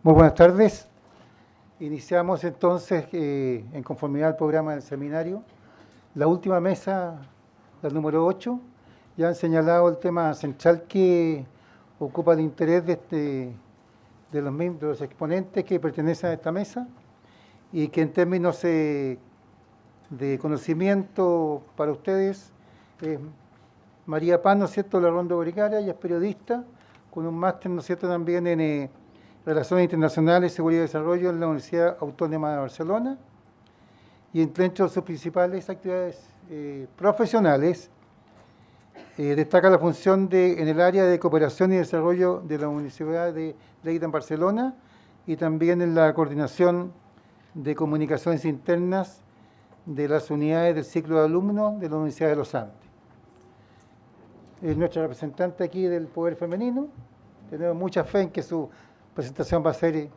Muy buenas tardes. Iniciamos entonces, en conformidad al programa del seminario, la última mesa, la número 8. Ya han señalado el tema central que ocupa el interés de los exponentes que pertenecen a esta mesa y que en términos de conocimiento para ustedes es María Paz, ¿no es cierto?, Larrondo Vergara, ella es periodista, con un máster, ¿no es cierto?, también en Relaciones Internacionales, Seguridad y Desarrollo en la Universidad Autónoma de Barcelona, y entre sus principales actividades profesionales destaca la función en el área de cooperación y desarrollo de la Universidad de Lleida en Barcelona y también en la coordinación de comunicaciones internas de las unidades del ciclo de alumnos de la Universidad de los Andes. Es nuestra representante aquí del Poder Femenino. Tenemos mucha fe en que su presentación va a ser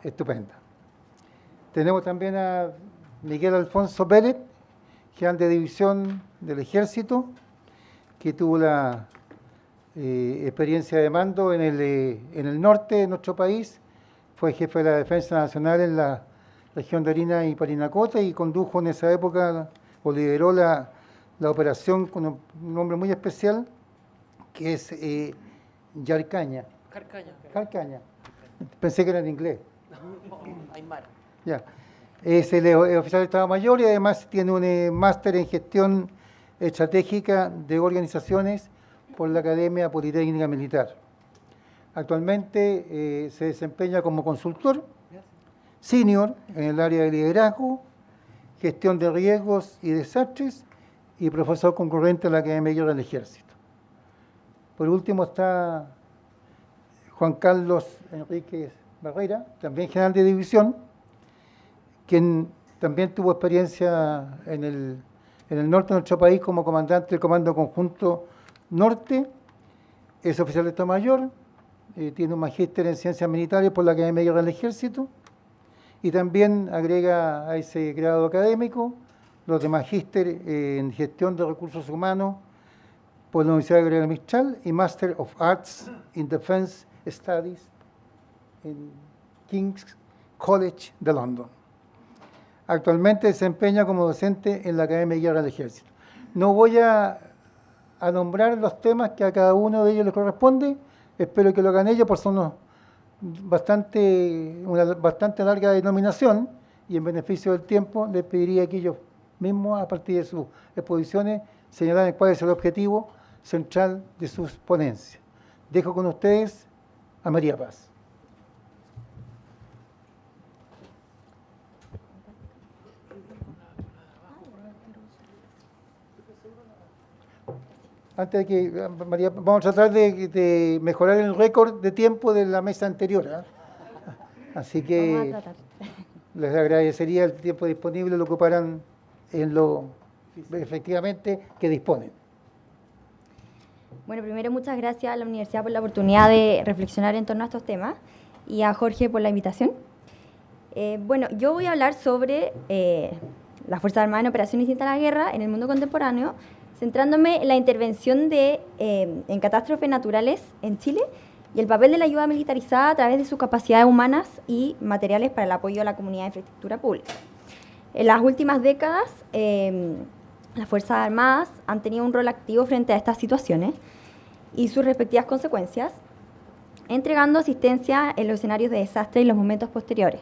estupenda. Tenemos también a Miguel Alfonso Pérez, general de división del Ejército, que tuvo la experiencia de mando en el norte de nuestro país. Fue jefe de la Defensa Nacional en la región de Arinas y Parinacota y condujo en esa época, o lideró la operación con un nombre muy especial, que es Yarcaña. Carcaña. Pensé que era en inglés. No, Aymara. Ya. Es el oficial de Estado Mayor y además tiene un máster en gestión estratégica de organizaciones por la Academia Politécnica Militar. Actualmente se desempeña como consultor senior en el área de liderazgo, gestión de riesgos y desastres y profesor concurrente en la Academia Mayor del Ejército. Por último está Juan Carlos Enríquez Barrera, también general de división, quien también tuvo experiencia en el norte de nuestro país como comandante del Comando Conjunto Norte, es oficial de Estado Mayor, tiene un magíster en Ciencias Militares por la Academia Mayor del Ejército y también agrega a ese grado académico los de magíster en Gestión de Recursos Humanos por la Universidad de Gabriela Mistral y Master of Arts in Defense Studies en King's College de London. Actualmente desempeña como docente en la Academia de Guerra del Ejército. No voy a nombrar los temas que a cada uno de ellos les corresponde, espero que lo hagan ellos, porque son una bastante larga denominación y en beneficio del tiempo les pediría que ellos mismos, a partir de sus exposiciones, señalaran cuál es el objetivo central de sus ponencias. Dejo con ustedes a María Paz. Antes de que, María, vamos a tratar de mejorar el récord de tiempo de la mesa anterior, ¿eh? Así que les agradecería el tiempo disponible, lo ocuparán en lo efectivamente que disponen. Bueno, primero muchas gracias a la universidad por la oportunidad de reflexionar en torno a estos temas y a Jorge por la invitación. Bueno, yo voy a hablar sobre las Fuerzas Armadas en operaciones distintas a la guerra en el mundo contemporáneo, centrándome en la intervención en catástrofes naturales en Chile y el papel de la ayuda militarizada a través de sus capacidades humanas y materiales para el apoyo a la comunidad de infraestructura pública. En las últimas décadas, las Fuerzas Armadas han tenido un rol activo frente a estas situaciones y sus respectivas consecuencias, entregando asistencia en los escenarios de desastre y los momentos posteriores.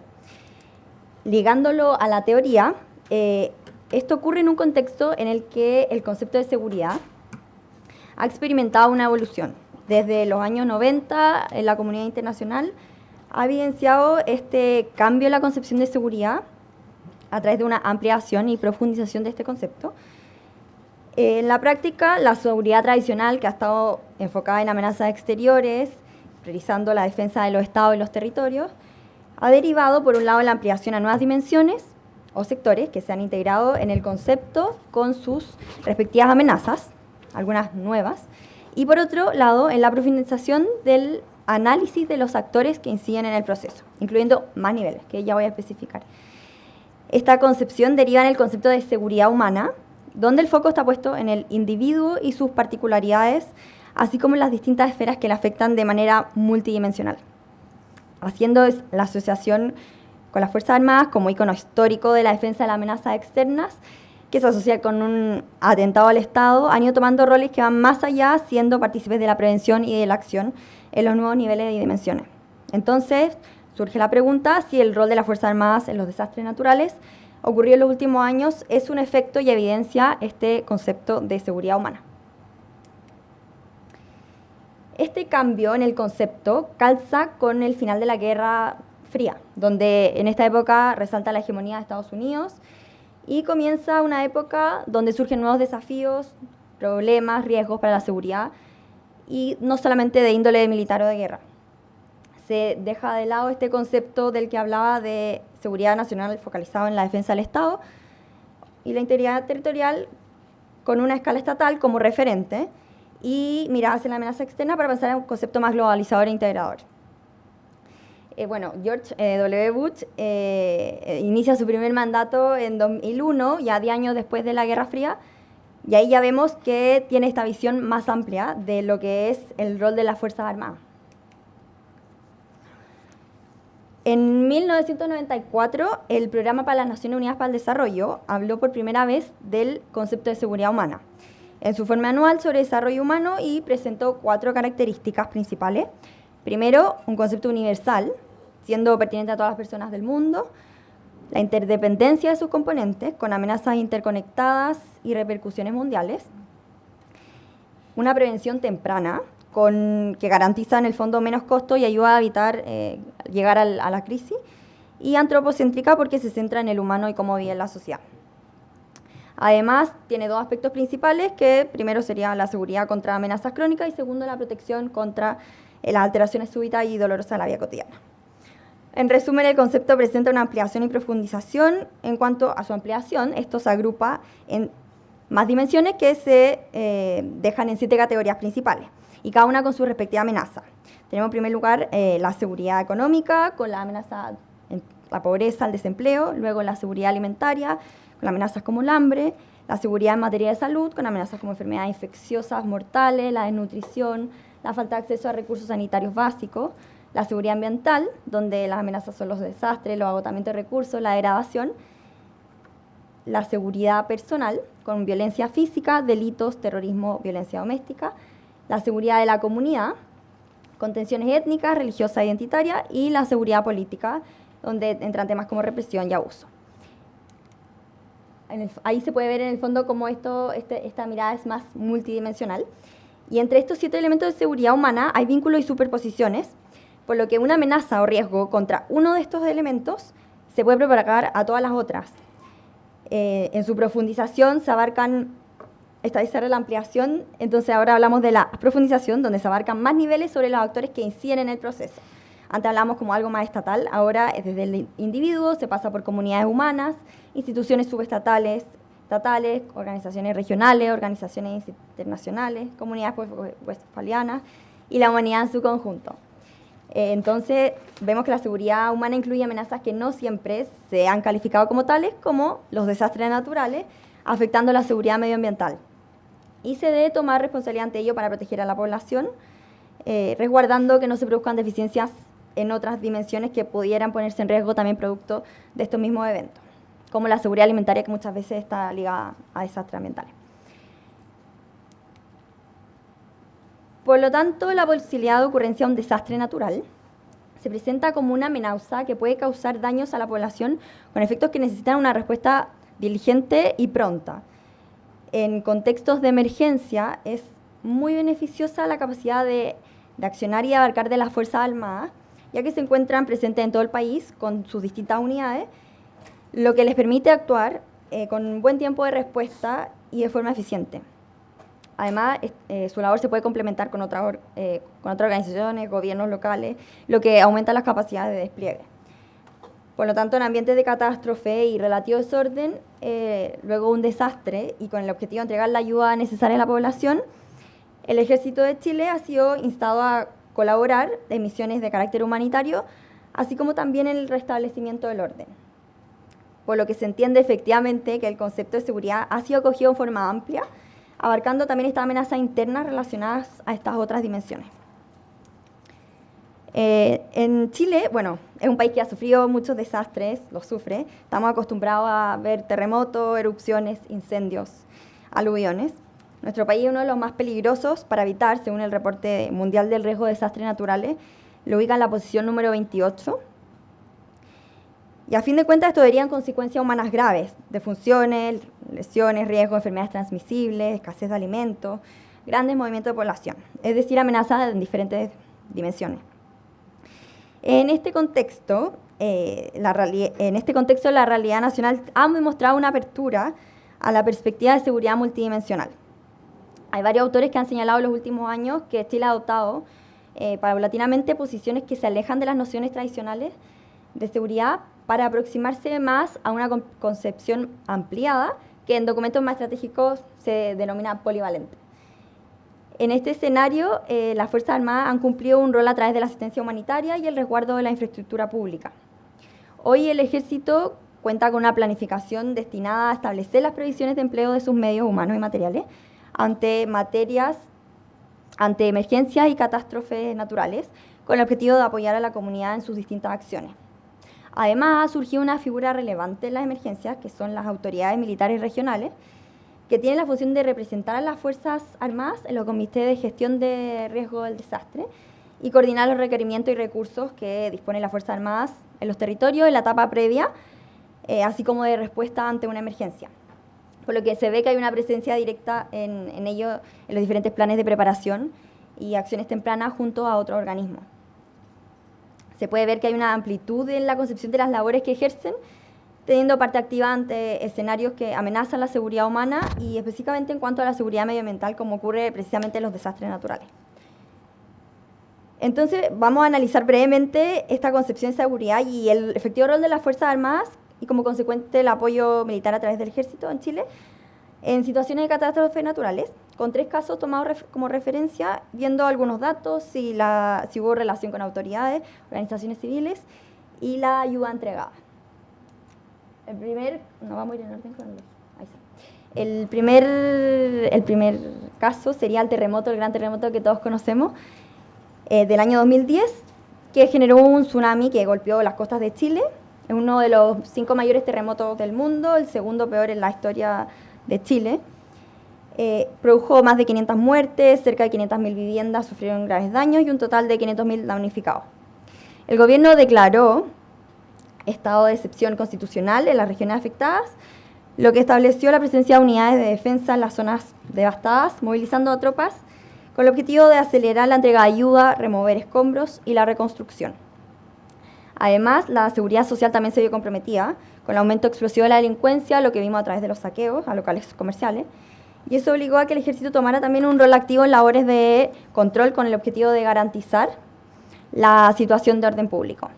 Ligándolo a la teoría, esto ocurre en un contexto en el que el concepto de seguridad ha experimentado una evolución. Desde los años 90, en la comunidad internacional ha evidenciado este cambio en la concepción de seguridad a través de una ampliación y profundización de este concepto. En la práctica, la seguridad tradicional, que ha estado enfocada en amenazas exteriores, priorizando la defensa de los estados y los territorios, ha derivado, por un lado, la ampliación a nuevas dimensiones o sectores que se han integrado en el concepto con sus respectivas amenazas, algunas nuevas, y por otro lado, en la profundización del análisis de los actores que inciden en el proceso, incluyendo más niveles, que ya voy a especificar. Esta concepción deriva en el concepto de seguridad humana, donde el foco está puesto en el individuo y sus particularidades, así como en las distintas esferas que le afectan de manera multidimensional. haciendo la asociación con las Fuerzas Armadas como ícono histórico de la defensa de las amenazas externas, que se asocia con un atentado al Estado, han ido tomando roles que van más allá, siendo partícipes de la prevención y de la acción en los nuevos niveles y dimensiones. Entonces, surge la pregunta si el rol de las Fuerzas Armadas en los desastres naturales ocurrió en los últimos años es un efecto y evidencia este concepto de seguridad humana. Este cambio en el concepto calza con el final de la Guerra Fría, donde en esta época resalta la hegemonía de Estados Unidos y comienza una época donde surgen nuevos desafíos, problemas, riesgos para la seguridad, y no solamente de índole militar o de guerra. Se deja de lado este concepto del que hablaba de seguridad nacional focalizado en la defensa del Estado y la integridad territorial con una escala estatal como referente y mirar hacia la amenaza externa para pensar en un concepto más globalizador e integrador. George W. Bush inicia su primer mandato en 2001, ya 10 años después de la Guerra Fría, y ahí ya vemos que tiene esta visión más amplia de lo que es el rol de las Fuerzas Armadas. En 1994, el Programa para las Naciones Unidas para el Desarrollo habló por primera vez del concepto de seguridad humana en su informe anual sobre desarrollo humano y presentó 4 características principales. Primero, un concepto universal, siendo pertinente a todas las personas del mundo, la interdependencia de sus componentes, con amenazas interconectadas y repercusiones mundiales, una prevención temprana, que garantiza en el fondo menos costo y ayuda a evitar llegar a la crisis, y antropocéntrica porque se centra en el humano y cómo vive la sociedad. Además, tiene 2 aspectos principales, que primero sería la seguridad contra amenazas crónicas y segundo, la protección contra las alteraciones súbitas y dolorosas de la vida cotidiana. En resumen, el concepto presenta una ampliación y profundización. En cuanto a su ampliación, esto se agrupa en más dimensiones que se dejan en 7 categorías principales, y cada una con su respectiva amenaza. Tenemos en primer lugar la seguridad económica, con la amenaza en la pobreza, el desempleo, luego la seguridad alimentaria, con amenazas como el hambre, la seguridad en materia de salud, con amenazas como enfermedades infecciosas mortales, la desnutrición, la falta de acceso a recursos sanitarios básicos, la seguridad ambiental, donde las amenazas son los desastres, los agotamientos de recursos, la degradación, la seguridad personal, con violencia física, delitos, terrorismo, violencia doméstica, la seguridad de la comunidad, con tensiones étnicas, religiosas e identitarias, y la seguridad política, donde entran temas como represión y abuso. Ahí se puede ver en el fondo cómo esta mirada es más multidimensional. Y entre estos 7 elementos de seguridad humana hay vínculos y superposiciones, por lo que una amenaza o riesgo contra uno de estos elementos se puede propagar a todas las otras. En su profundización se abarcan, esta es la ampliación, entonces ahora hablamos de la profundización, donde se abarcan más niveles sobre los actores que inciden en el proceso. Antes hablamos como algo más estatal, ahora es desde el individuo, se pasa por comunidades humanas, instituciones subestatales, estatales, organizaciones regionales, organizaciones internacionales, comunidades westfalianas y la humanidad en su conjunto. Entonces, vemos que la seguridad humana incluye amenazas que no siempre se han calificado como tales, como los desastres naturales, afectando la seguridad medioambiental. Y se debe tomar responsabilidad ante ello para proteger a la población, resguardando que no se produzcan deficiencias en otras dimensiones que pudieran ponerse en riesgo también producto de estos mismos eventos, como la seguridad alimentaria, que muchas veces está ligada a desastres ambientales. Por lo tanto, la posibilidad de ocurrencia de un desastre natural se presenta como una amenaza que puede causar daños a la población con efectos que necesitan una respuesta diligente y pronta. En contextos de emergencia es muy beneficiosa la capacidad de accionar y abarcar de las Fuerzas Armadas, ya que se encuentran presentes en todo el país con sus distintas unidades, lo que les permite actuar con un buen tiempo de respuesta y de forma eficiente. Además, su labor se puede complementar con otras organizaciones, gobiernos locales, lo que aumenta las capacidades de despliegue. Por lo tanto, en ambientes de catástrofe y relativo desorden, luego un desastre y con el objetivo de entregar la ayuda necesaria a la población, el Ejército de Chile ha sido instado a colaborar en misiones de carácter humanitario, así como también en el restablecimiento del orden. Por lo que se entiende efectivamente que el concepto de seguridad ha sido acogido en forma amplia, abarcando también estas amenazas internas relacionadas a estas otras dimensiones. En Chile, bueno, es un país que ha sufrido muchos desastres, los sufre. Estamos acostumbrados a ver terremotos, erupciones, incendios, aluviones. Nuestro país es uno de los más peligrosos para habitar, según el reporte mundial del riesgo de desastres naturales. Lo ubica en la posición número 28. Y a fin de cuentas esto deberían consecuencias humanas graves, defunciones, lesiones, riesgos, enfermedades transmisibles, escasez de alimentos, grandes movimientos de población, es decir, amenazas en diferentes dimensiones. En este contexto, la realidad nacional ha demostrado una apertura a la perspectiva de seguridad multidimensional. Hay varios autores que han señalado en los últimos años que Chile ha adoptado paulatinamente posiciones que se alejan de las nociones tradicionales de seguridad para aproximarse más a una concepción ampliada que en documentos más estratégicos se denomina polivalente. En este escenario, las Fuerzas Armadas han cumplido un rol a través de la asistencia humanitaria y el resguardo de la infraestructura pública. Hoy el Ejército cuenta con una planificación destinada a establecer las previsiones de empleo de sus medios humanos y materiales ante emergencias y catástrofes naturales, con el objetivo de apoyar a la comunidad en sus distintas acciones. Además, ha surgido una figura relevante en las emergencias, que son las autoridades militares regionales, que tienen la función de representar a las Fuerzas Armadas en los comités de gestión de riesgo del desastre y coordinar los requerimientos y recursos que disponen las Fuerzas Armadas en los territorios en la etapa previa, así como de respuesta ante una emergencia. Por lo que se ve que hay una presencia directa en ello, en los diferentes planes de preparación y acciones tempranas junto a otros organismos. Se puede ver que hay una amplitud en la concepción de las labores que ejercen, teniendo parte activa ante escenarios que amenazan la seguridad humana y específicamente en cuanto a la seguridad medioambiental, como ocurre precisamente en los desastres naturales. Entonces, vamos a analizar brevemente esta concepción de seguridad y el efectivo rol de las Fuerzas Armadas y como consecuente el apoyo militar a través del Ejército en Chile en situaciones de catástrofes naturales, con 3 casos tomados como referencia, viendo algunos datos, si hubo relación con autoridades, organizaciones civiles y la ayuda entregada. No vamos a ir en orden cronológico. Ahí está. El primer caso sería el terremoto, el gran terremoto que todos conocemos, del año 2010, que generó un tsunami que golpeó las costas de Chile. Es uno de los 5 mayores terremotos del mundo, el segundo peor en la historia de Chile. Produjo más de 500 muertes, cerca de 500.000 viviendas sufrieron graves daños y un total de 500.000 damnificados. El gobierno declaró estado de excepción constitucional en las regiones afectadas, lo que estableció la presencia de unidades de defensa en las zonas devastadas, movilizando a tropas con el objetivo de acelerar la entrega de ayuda, remover escombros y la reconstrucción. Además, la seguridad social también se vio comprometida con el aumento explosivo de la delincuencia, lo que vimos a través de los saqueos a locales comerciales, y eso obligó a que el Ejército tomara también un rol activo en labores de control con el objetivo de garantizar la situación de orden público.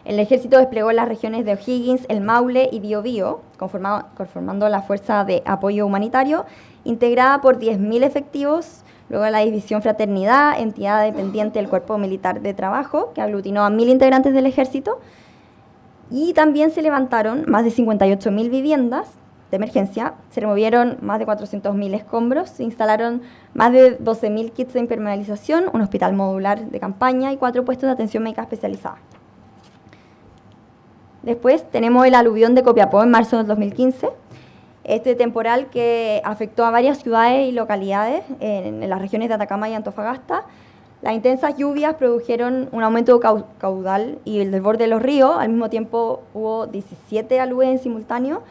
El Ejército desplegó en las regiones de O'Higgins, El Maule y Biobío, conformando la Fuerza de Apoyo Humanitario, integrada por 10.000 efectivos, luego la División Fraternidad, entidad dependiente del Cuerpo Militar de Trabajo, que aglutinó a 1.000 integrantes del Ejército, y también se levantaron más de 58.000 viviendas de emergencia, se removieron más de 400.000 escombros, se instalaron más de 12.000 kits de impermeabilización, un hospital modular de campaña y 4 puestos de atención médica especializada. Después tenemos el aluvión de Copiapó en marzo del 2015, este temporal que afectó a varias ciudades y localidades en las regiones de Atacama y Antofagasta. Las intensas lluvias produjeron un aumento caudal y el desborde de los ríos. Al mismo tiempo hubo 17 aluvias en simultáneo,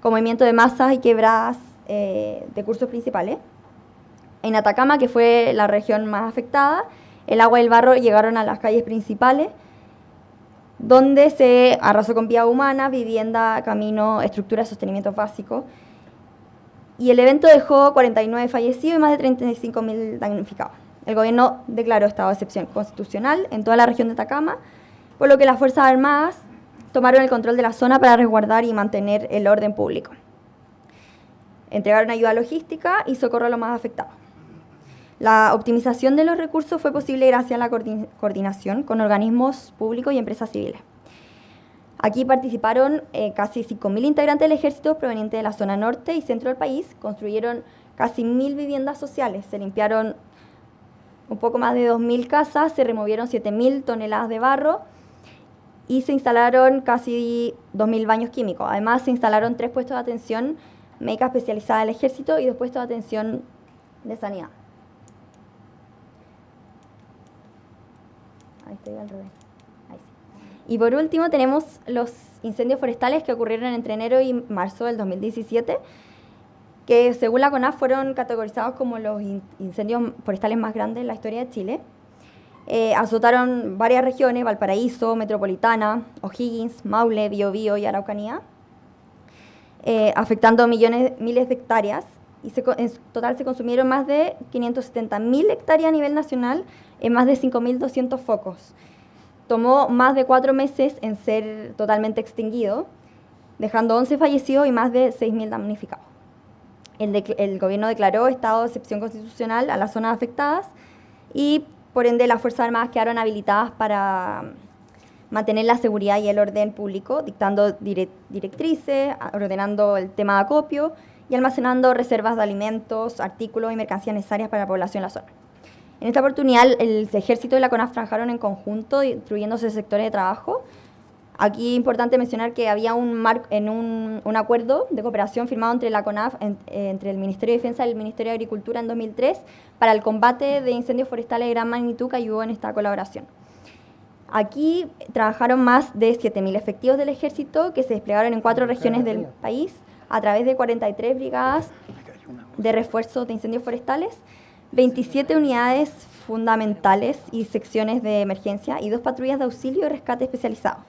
con movimiento de masas y quebradas de cursos principales. En Atacama, que fue la región más afectada, el agua y el barro llegaron a las calles principales, donde se arrasó con vía humana, vivienda, camino, estructura de sostenimiento básico. Y el evento dejó 49 fallecidos y más de 35.000 damnificados. El gobierno declaró estado de excepción constitucional en toda la región de Atacama, por lo que las Fuerzas Armadas tomaron el control de la zona para resguardar y mantener el orden público. Entregaron ayuda logística y socorro a los más afectados. La optimización de los recursos fue posible gracias a la coordinación con organismos públicos y empresas civiles. Aquí participaron casi 5.000 integrantes del Ejército provenientes de la zona norte y centro del país, construyeron casi 1.000 viviendas sociales, se limpiaron un poco más de 2.000 casas, se removieron 7.000 toneladas de barro y se instalaron casi 2.000 baños químicos. Además, se instalaron 3 puestos de atención médica especializada del Ejército y 2 puestos de atención de sanidad. Ahí estoy al revés. Ahí sí. Y por último tenemos los incendios forestales que ocurrieron entre enero y marzo del 2017, que según la CONAF fueron categorizados como los incendios forestales más grandes en la historia de Chile. Azotaron varias regiones, Valparaíso, Metropolitana, O'Higgins, Maule, Biobío y Araucanía, afectando miles de hectáreas, y en total se consumieron más de 570.000 hectáreas a nivel nacional en más de 5.200 focos. Tomó más de 4 meses en ser totalmente extinguido, dejando 11 fallecidos y más de 6.000 damnificados. El gobierno declaró estado de excepción constitucional a las zonas afectadas y, por ende, las Fuerzas Armadas quedaron habilitadas para mantener la seguridad y el orden público, dictando directrices, ordenando el tema de acopio y almacenando reservas de alimentos, artículos y mercancías necesarias para la población de la zona. En esta oportunidad, el Ejército y la CONAF trabajaron en conjunto, instruyéndose sectores de trabajo. Aquí es importante mencionar que había un acuerdo de cooperación firmado entre la CONAF, entre el Ministerio de Defensa y el Ministerio de Agricultura en 2003 para el combate de incendios forestales de gran magnitud que ayudó en esta colaboración. Aquí trabajaron más de 7.000 efectivos del Ejército que se desplegaron en 4 regiones del país a través de 43 brigadas de refuerzo de incendios forestales, 27 unidades fundamentales y secciones de emergencia y 2 patrullas de auxilio y rescate especializados.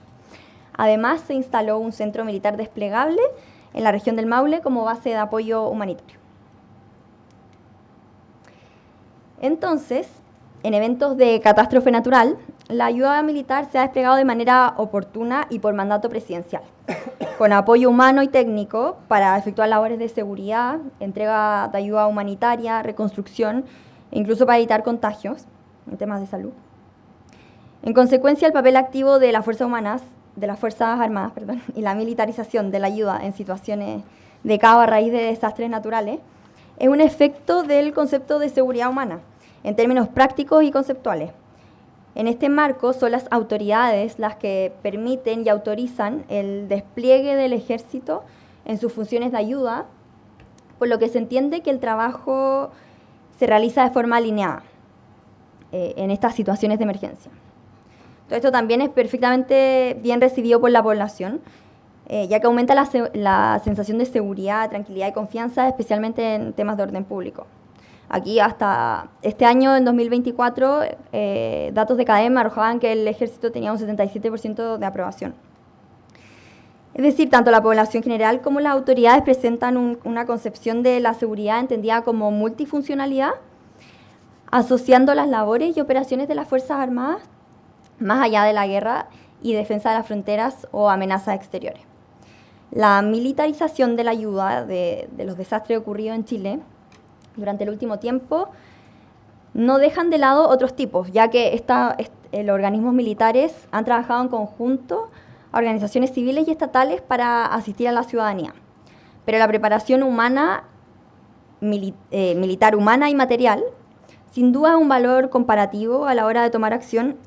Además, se instaló un centro militar desplegable en la región del Maule como base de apoyo humanitario. Entonces, en eventos de catástrofe natural, la ayuda militar se ha desplegado de manera oportuna y por mandato presidencial, con apoyo humano y técnico para efectuar labores de seguridad, entrega de ayuda humanitaria, reconstrucción, e incluso para evitar contagios en temas de salud. En consecuencia, el papel activo de las Fuerzas Armadas y la militarización de la ayuda en situaciones de caos a raíz de desastres naturales es un efecto del concepto de seguridad humana, en términos prácticos y conceptuales. En este marco son las autoridades las que permiten y autorizan el despliegue del Ejército en sus funciones de ayuda, por lo que se entiende que el trabajo se realiza de forma alineada en estas situaciones de emergencia. Todo esto también es perfectamente bien recibido por la población, ya que aumenta la sensación de seguridad, tranquilidad y confianza, especialmente en temas de orden público. Aquí hasta este año, en 2024, datos de CADEM arrojaban que el Ejército tenía un 77% de aprobación. Es decir, tanto la población general como las autoridades presentan una concepción de la seguridad entendida como multifuncionalidad, asociando las labores y operaciones de las Fuerzas Armadas más allá de la guerra y defensa de las fronteras o amenazas exteriores. La militarización de la ayuda de los desastres ocurridos en Chile durante el último tiempo no dejan de lado otros tipos, ya que los organismos militares han trabajado en conjunto a organizaciones civiles y estatales para asistir a la ciudadanía. Pero la preparación humana, militar humana y material, sin duda es un valor comparativo a la hora de tomar acción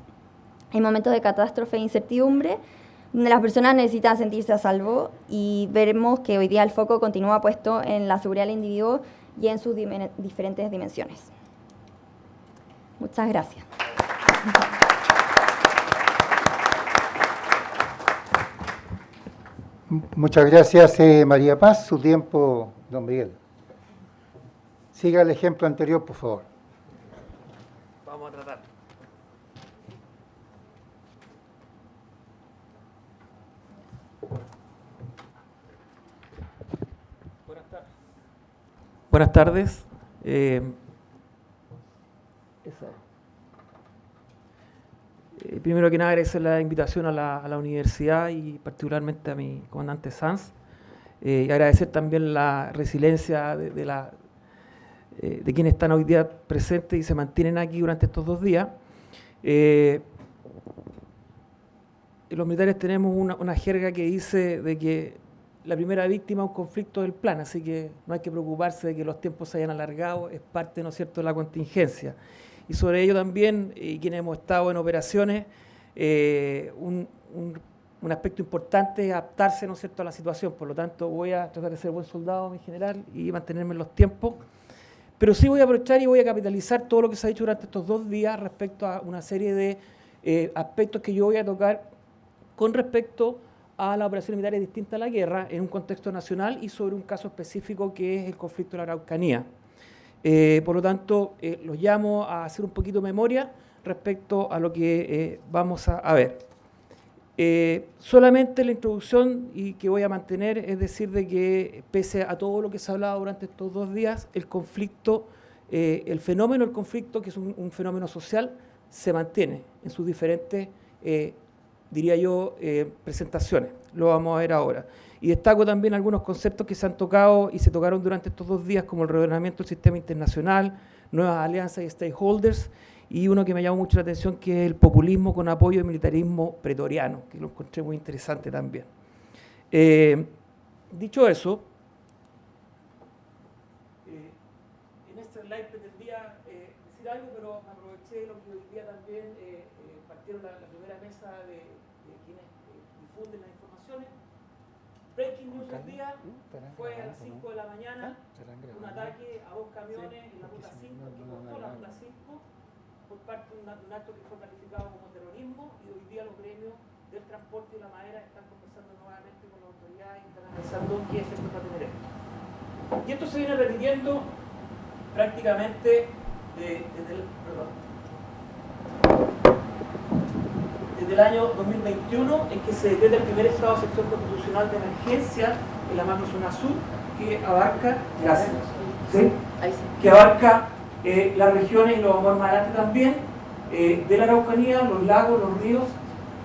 en momentos de catástrofe e incertidumbre, donde las personas necesitan sentirse a salvo, y vemos que hoy día el foco continúa puesto en la seguridad del individuo y en sus diferentes dimensiones. Muchas gracias. Muchas gracias, María Paz. Su tiempo, don Miguel. Siga el ejemplo anterior, por favor. Vamos a tratar. Buenas tardes. Primero que nada, agradecer la invitación a la universidad y particularmente a mi comandante Sanz. Y agradecer también la resiliencia de quienes están hoy día presentes y se mantienen aquí durante estos 2 días. Los militares tenemos una jerga que dice de que la primera víctima es un conflicto del plan, así que no hay que preocuparse de que los tiempos se hayan alargado, es parte, ¿no es cierto?, de la contingencia. y sobre ello también, y quienes hemos estado en operaciones, un aspecto importante es adaptarse, ¿no es cierto?, a la situación. Por lo tanto, voy a tratar de ser buen soldado, mi general, y mantenerme en los tiempos. Pero sí voy a aprovechar y voy a capitalizar todo lo que se ha dicho durante estos 2 días respecto a una serie de aspectos que yo voy a tocar con respecto a las operaciones militares distintas a la guerra en un contexto nacional y sobre un caso específico que es el conflicto de la Araucanía. Por lo tanto, los llamo a hacer un poquito de memoria respecto a lo que vamos a ver. Solamente la introducción y que voy a mantener es decir de que pese a todo lo que se ha hablado durante estos 2 días, el conflicto, el fenómeno del conflicto, que es un fenómeno social, se mantiene en sus diferentes, diría yo, presentaciones. Lo vamos a ver ahora. Y destaco también algunos conceptos que se han tocado y se tocaron durante estos 2 días, como el reordenamiento del sistema internacional, nuevas alianzas y stakeholders, y uno que me llamó mucho la atención, que es el populismo con apoyo del militarismo pretoriano, que lo encontré muy interesante también. Dicho eso, en este slide pretendía decir algo, pero me aproveché de lo que hoy día también partieron la primera mesa de quienes difunden las informaciones. Breaking news del día fue a las 5 de la mañana, un ataque a 2 camiones en la ruta 5, que cortó la ruta 5, por parte de un acto que fue calificado como terrorismo, y hoy día los gremios del transporte y la madera están conversando nuevamente con las autoridades y están analizando qué efectos va a tener esto. Y esto se viene repitiendo prácticamente desde el año 2021, en que se decreta el primer estado de excepción constitucional de emergencia en la macrozona sur, que abarca, gracias, ¿sí? Que abarca las regiones, y lo vamos a ver más adelante también, de la Araucanía, los lagos, los ríos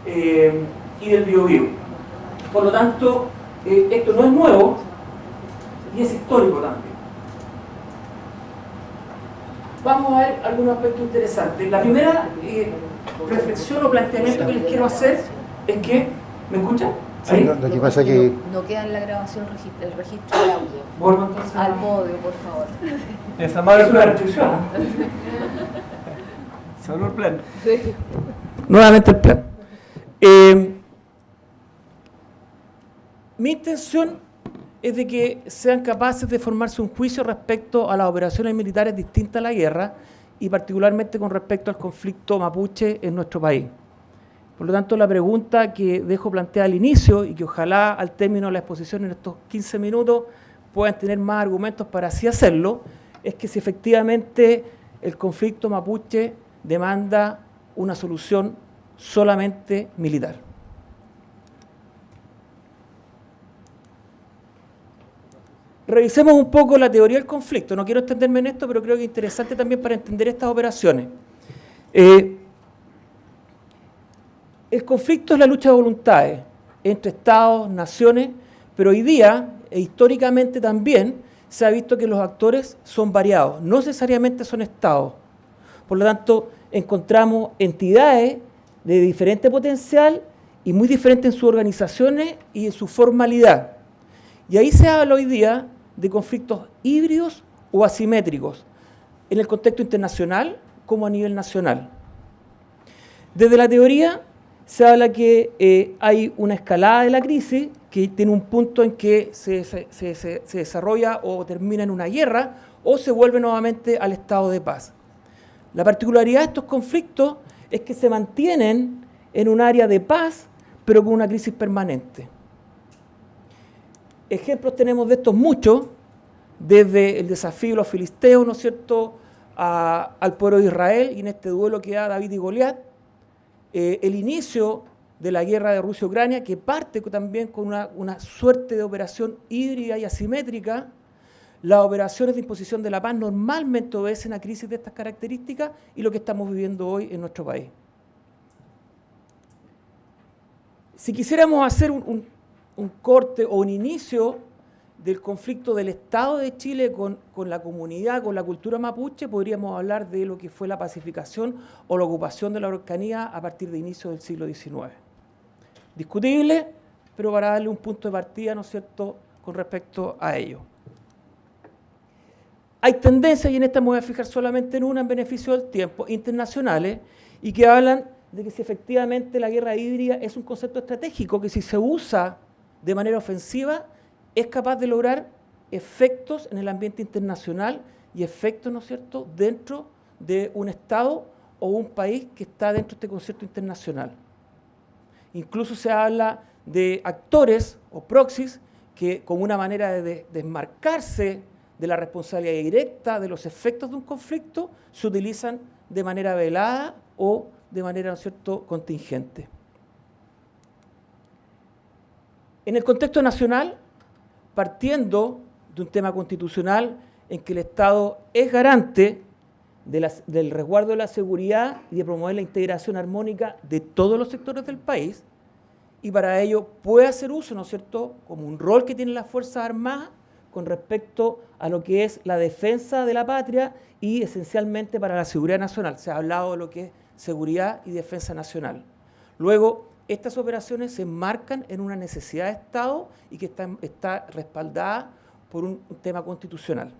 y del Biobío. Por lo tanto, esto no es nuevo y es histórico también. Vamos a ver algunos aspectos interesantes. La primera reflexión o planteamiento que les quiero hacer es que, ¿me escuchan? Sí, lo que pasa es que no queda en la grabación el registro de audio. Vuelvo entonces Al podio, por favor. es una restricción. Solo el plan. Sí. Nuevamente el plan. Mi intención es de que sean capaces de formarse un juicio respecto a las operaciones militares distintas a la guerra y particularmente con respecto al conflicto mapuche en nuestro país. Por lo tanto, la pregunta que dejo planteada al inicio y que ojalá al término de la exposición en estos 15 minutos puedan tener más argumentos para así hacerlo, es que si efectivamente el conflicto mapuche demanda una solución solamente militar. Revisemos un poco la teoría del conflicto. No quiero extenderme en esto, pero creo que es interesante también para entender estas operaciones. El conflicto es la lucha de voluntades entre estados, naciones, pero hoy día, e históricamente también, se ha visto que los actores son variados, no necesariamente son estados. Por lo tanto, encontramos entidades de diferente potencial y muy diferentes en sus organizaciones y en su formalidad. Y ahí se habla hoy día de conflictos híbridos o asimétricos, en el contexto internacional como a nivel nacional. Desde la teoría se habla que hay una escalada de la crisis que tiene un punto en que se desarrolla o termina en una guerra o se vuelve nuevamente al estado de paz. La particularidad de estos conflictos es que se mantienen en un área de paz, pero con una crisis permanente. Ejemplos tenemos de estos muchos, desde el desafío de los filisteos, ¿no es cierto?, al pueblo de Israel, y en este duelo que da David y Goliat, el inicio de la guerra de Rusia-Ucrania, que parte también con una suerte de operación híbrida y asimétrica. Las operaciones de imposición de la paz normalmente obedecen a crisis de estas características y lo que estamos viviendo hoy en nuestro país. Si quisiéramos hacer un corte o un inicio del conflicto del Estado de Chile con la comunidad, con la cultura mapuche, podríamos hablar de lo que fue la pacificación o la ocupación de la Araucanía a partir de inicios del siglo XIX. Discutible, pero para darle un punto de partida, ¿no es cierto?, con respecto a ello. Hay tendencias, y en esta me voy a fijar solamente en una en beneficio del tiempo, internacionales, y que hablan de que si efectivamente la guerra híbrida es un concepto estratégico, que si se usa de manera ofensiva, es capaz de lograr efectos en el ambiente internacional y efectos, ¿no es cierto?, dentro de un Estado o un país que está dentro de este concepto internacional. Incluso se habla de actores o proxies que, como una manera de desmarcarse de la responsabilidad directa de los efectos de un conflicto, se utilizan de manera velada o de manera, ¿no es cierto?, contingente. En el contexto nacional, partiendo de un tema constitucional en que el Estado es garante del resguardo de la seguridad y de promover la integración armónica de todos los sectores del país, y para ello puede hacer uso, ¿no es cierto?, como un rol que tienen las Fuerzas Armadas con respecto a lo que es la defensa de la patria y esencialmente para la seguridad nacional. Se ha hablado de lo que es seguridad y defensa nacional. Luego, estas operaciones se enmarcan en una necesidad de Estado y que está respaldada por un tema constitucional.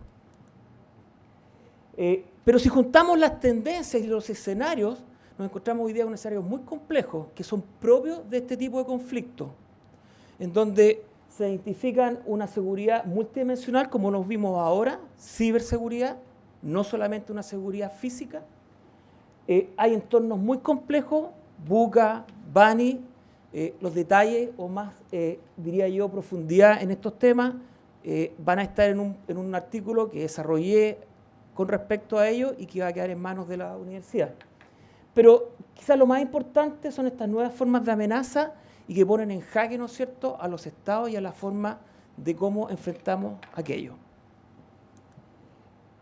Pero si juntamos las tendencias y los escenarios, nos encontramos hoy día con escenarios muy complejos que son propios de este tipo de conflictos, en donde se identifican una seguridad multidimensional, como nos vimos ahora, ciberseguridad, no solamente una seguridad física. Hay entornos muy complejos, Buca, Bani, los detalles o más, diría yo, profundidad en estos temas van a estar en un artículo que desarrollé con respecto a ello y que va a quedar en manos de la universidad. Pero quizás lo más importante son estas nuevas formas de amenaza y que ponen en jaque, ¿no es cierto?, a los estados y a la forma de cómo enfrentamos aquello.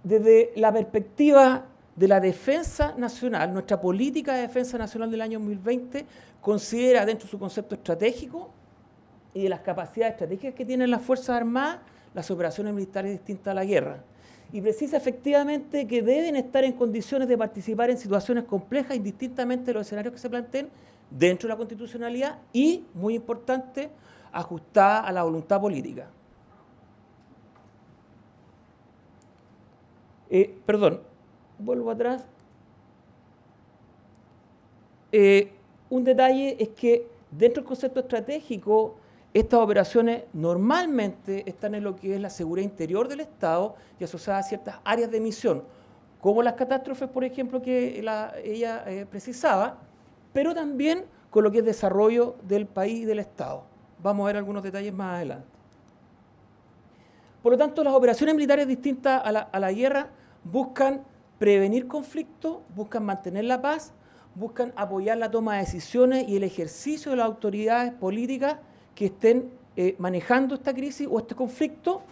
Desde la perspectiva de la defensa nacional, nuestra política de defensa nacional del año 2020 considera dentro de su concepto estratégico y de las capacidades estratégicas que tienen las Fuerzas Armadas las operaciones militares distintas a la guerra. Y precisa efectivamente que deben estar en condiciones de participar en situaciones complejas, indistintamente de los escenarios que se planteen dentro de la constitucionalidad y, muy importante, ajustada a la voluntad política. Vuelvo atrás. Un detalle es que dentro del concepto estratégico, estas operaciones normalmente están en lo que es la seguridad interior del Estado y asociadas a ciertas áreas de misión, como las catástrofes, por ejemplo, que ella precisaba, pero también con lo que es desarrollo del país y del Estado. Vamos a ver algunos detalles más adelante. Por lo tanto, las operaciones militares distintas a la guerra buscan prevenir conflictos, buscan mantener la paz, buscan apoyar la toma de decisiones y el ejercicio de las autoridades políticas que estén manejando esta crisis o este conflicto,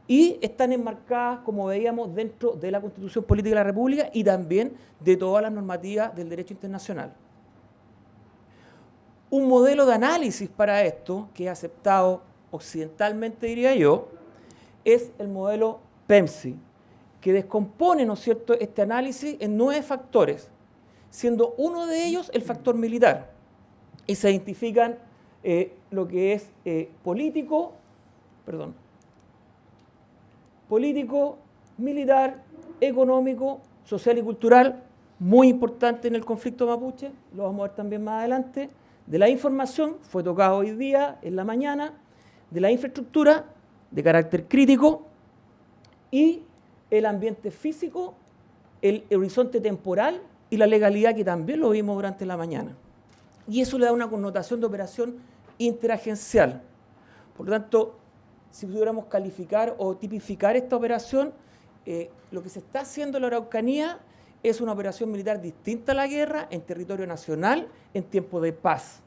y están enmarcadas, como veíamos, dentro de la Constitución Política de la República y también de todas las normativas del derecho internacional. Un modelo de análisis para esto, que es aceptado occidentalmente, diría yo, es el modelo PEMSI, que descompone, ¿no es cierto?, este análisis en 9 factores, siendo uno de ellos el factor militar, y se identifican lo que es político, militar, económico, social y cultural, muy importante en el conflicto mapuche, lo vamos a ver también más adelante, de la información, fue tocado hoy día, en la mañana, de la infraestructura, de carácter crítico, y el ambiente físico, el horizonte temporal y la legalidad, que también lo vimos durante la mañana. Y eso le da una connotación de operación interagencial. Por lo tanto, si pudiéramos calificar o tipificar esta operación, lo que se está haciendo en la Araucanía es una operación militar distinta a la guerra en territorio nacional en tiempo de paz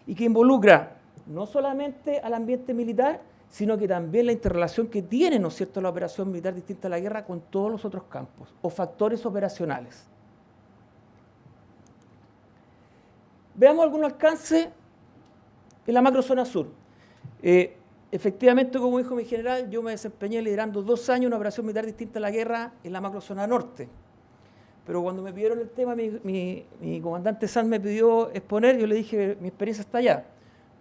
y que involucra no solamente al ambiente militar, sino que también la interrelación que tiene, ¿no es cierto?, la operación militar distinta a la guerra con todos los otros campos o factores operacionales. Veamos algunos alcances en la macrozona sur. Efectivamente, como dijo mi general, yo me desempeñé liderando 2 años una operación militar distinta a la guerra en la macrozona norte. Pero cuando me pidieron el tema, mi comandante Sanz me pidió exponer, yo le dije, mi experiencia está allá.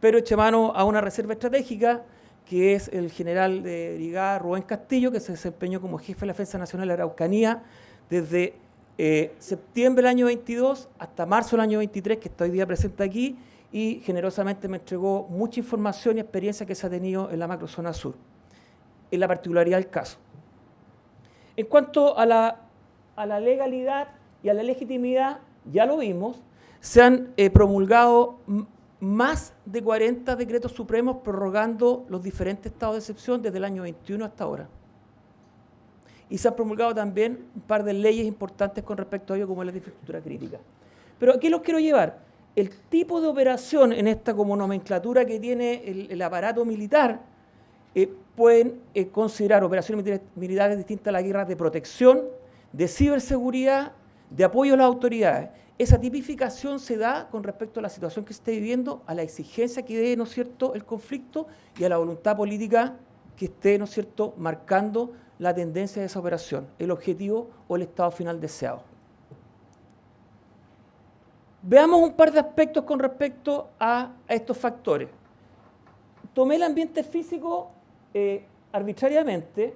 Pero eché mano a una reserva estratégica que es el general de brigada Rubén Castillo, que se desempeñó como jefe de la Defensa Nacional de la Araucanía desde septiembre del año 22 hasta marzo del año 23, que está hoy día presente aquí, y generosamente me entregó mucha información y experiencia que se ha tenido en la macrozona sur, en la particularidad del caso. En cuanto a la legalidad y a la legitimidad, ya lo vimos, se han promulgado más de 40 decretos supremos prorrogando los diferentes estados de excepción desde el año 21 hasta ahora. Y se han promulgado también un par de leyes importantes con respecto a ello, como la de infraestructura crítica. Pero aquí los quiero llevar. El tipo de operación en esta como nomenclatura que tiene el aparato militar pueden considerar operaciones militares distintas a las guerras de protección, de ciberseguridad, de apoyo a las autoridades. Esa tipificación se da con respecto a la situación que se esté viviendo, a la exigencia que dé, ¿no es cierto?, el conflicto y a la voluntad política que esté, ¿no es cierto?, marcando la tendencia de esa operación, el objetivo o el estado final deseado. Veamos un par de aspectos con respecto a estos factores. Tomé el ambiente físico arbitrariamente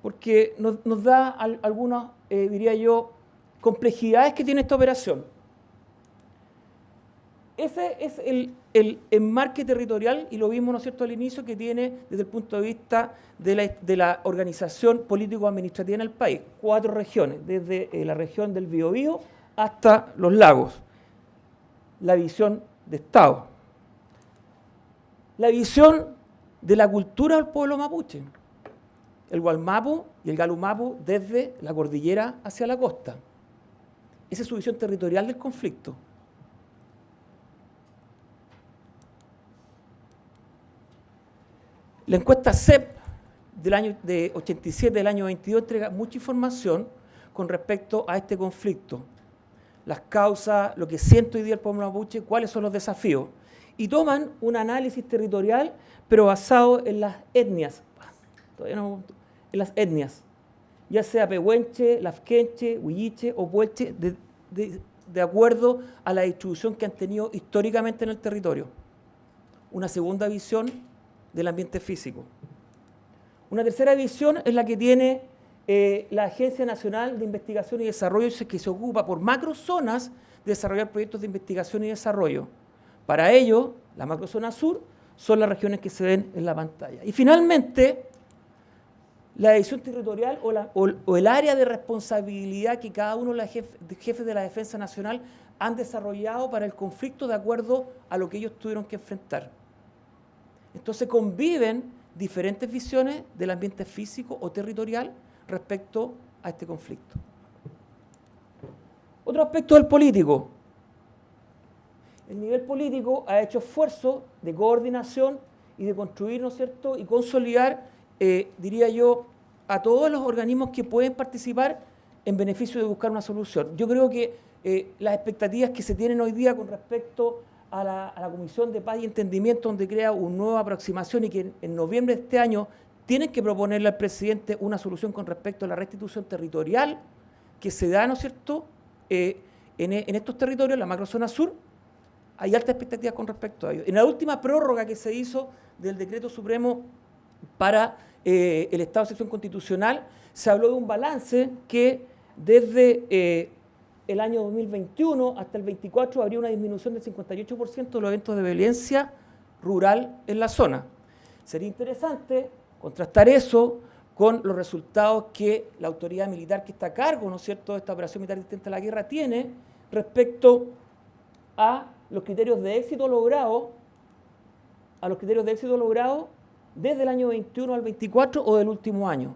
porque nos da algunas, diría yo, complejidades que tiene esta operación. Ese es el enmarque territorial, y lo vimos, ¿no es cierto?, al inicio, que tiene desde el punto de vista de la organización político-administrativa en el país. 4 regiones, desde la región del Biobío hasta los lagos. La visión de Estado. La visión de la cultura del pueblo mapuche. El Gualmapu y el Galumapu desde la cordillera hacia la costa. Esa es su visión territorial del conflicto. La encuesta CEP del año de 87 del año 22 entrega mucha información con respecto a este conflicto. Las causas, lo que siente hoy día el pueblo mapuche, cuáles son los desafíos. Y toman un análisis territorial, pero basado en las etnias. En las etnias, ya sea pehuenche, lafkenche, huilliche o puelche, de acuerdo a la distribución que han tenido históricamente en el territorio. Una segunda visión del ambiente físico. Una tercera visión es la que tiene la Agencia Nacional de Investigación y Desarrollo, que se ocupa por macrozonas de desarrollar proyectos de investigación y desarrollo. Para ello, la macrozona sur son las regiones que se ven en la pantalla. Y finalmente, la división territorial o el área de responsabilidad que cada uno de los jefes de la Defensa Nacional han desarrollado para el conflicto de acuerdo a lo que ellos tuvieron que enfrentar. Entonces conviven diferentes visiones del ambiente físico o territorial respecto a este conflicto. Otro aspecto del político. El nivel político ha hecho esfuerzos de coordinación y de construir, ¿no es cierto?, y consolidar, diría yo, a todos los organismos que pueden participar en beneficio de buscar una solución. Yo creo que las expectativas que se tienen hoy día con respecto a la Comisión de Paz y Entendimiento, donde crea una nueva aproximación y que en noviembre de este año tienen que proponerle al presidente una solución con respecto a la restitución territorial que se da, ¿no es cierto?, en estos territorios, la macrozona sur. Hay altas expectativas con respecto a ello. En la última prórroga que se hizo del decreto supremo para el estado de excepción constitucional, se habló de un balance que desde el año 2021 hasta el 24 habría una disminución del 58% de los eventos de violencia rural en la zona. Sería interesante contrastar eso con los resultados que la autoridad militar que está a cargo, ¿no es cierto?, de esta operación militar resistente a la guerra tiene respecto a los criterios de éxito logrados, desde el año 21 al 24 o del último año.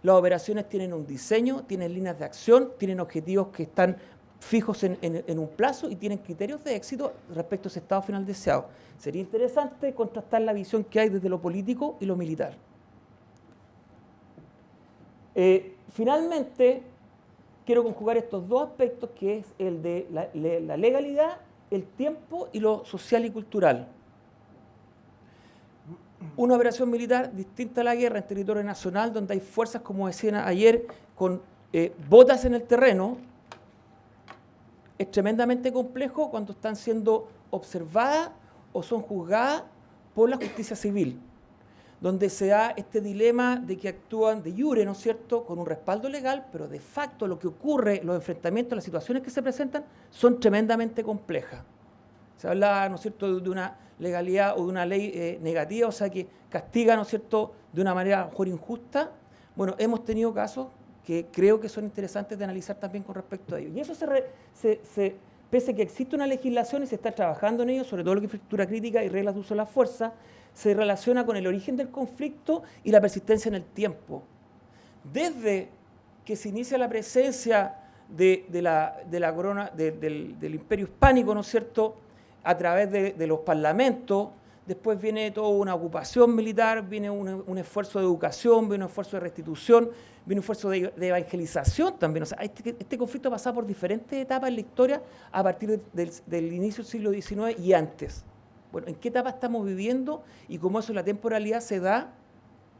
Las operaciones tienen un diseño, tienen líneas de acción, tienen objetivos que están fijos en un plazo y tienen criterios de éxito respecto a ese estado final deseado. Sería interesante contrastar la visión que hay desde lo político y lo militar. Finalmente, quiero conjugar estos dos aspectos, que es el de la legalidad, el tiempo y lo social y cultural. Una operación militar distinta a la guerra en territorio nacional, donde hay fuerzas, como decían ayer, con botas en el terreno, es tremendamente complejo cuando están siendo observadas o son juzgadas por la justicia civil. donde se da este dilema de que actúan de jure, ¿no es cierto?, con un respaldo legal, pero de facto lo que ocurre, los enfrentamientos, las situaciones que se presentan son tremendamente complejas. Se habla, ¿no es cierto?, de una legalidad o de una ley negativa, o sea, que castiga, ¿no es cierto?, de una manera a lo mejor injusta. Bueno, hemos tenido casos que creo que son interesantes de analizar también con respecto a ello. Y eso pese a que existe una legislación y se está trabajando en ello, sobre todo lo que es infraestructura crítica y reglas de uso de la fuerza, se relaciona con el origen del conflicto y la persistencia en el tiempo. Desde que se inicia la presencia del Imperio Hispánico, ¿no es cierto?, a través de los parlamentos, después viene toda una ocupación militar, viene un esfuerzo de educación, viene un esfuerzo de restitución, viene un esfuerzo de evangelización también. O sea, este conflicto ha pasado por diferentes etapas en la historia a partir del inicio del siglo XIX y antes. Bueno, ¿en qué etapa estamos viviendo y cómo eso, la temporalidad se da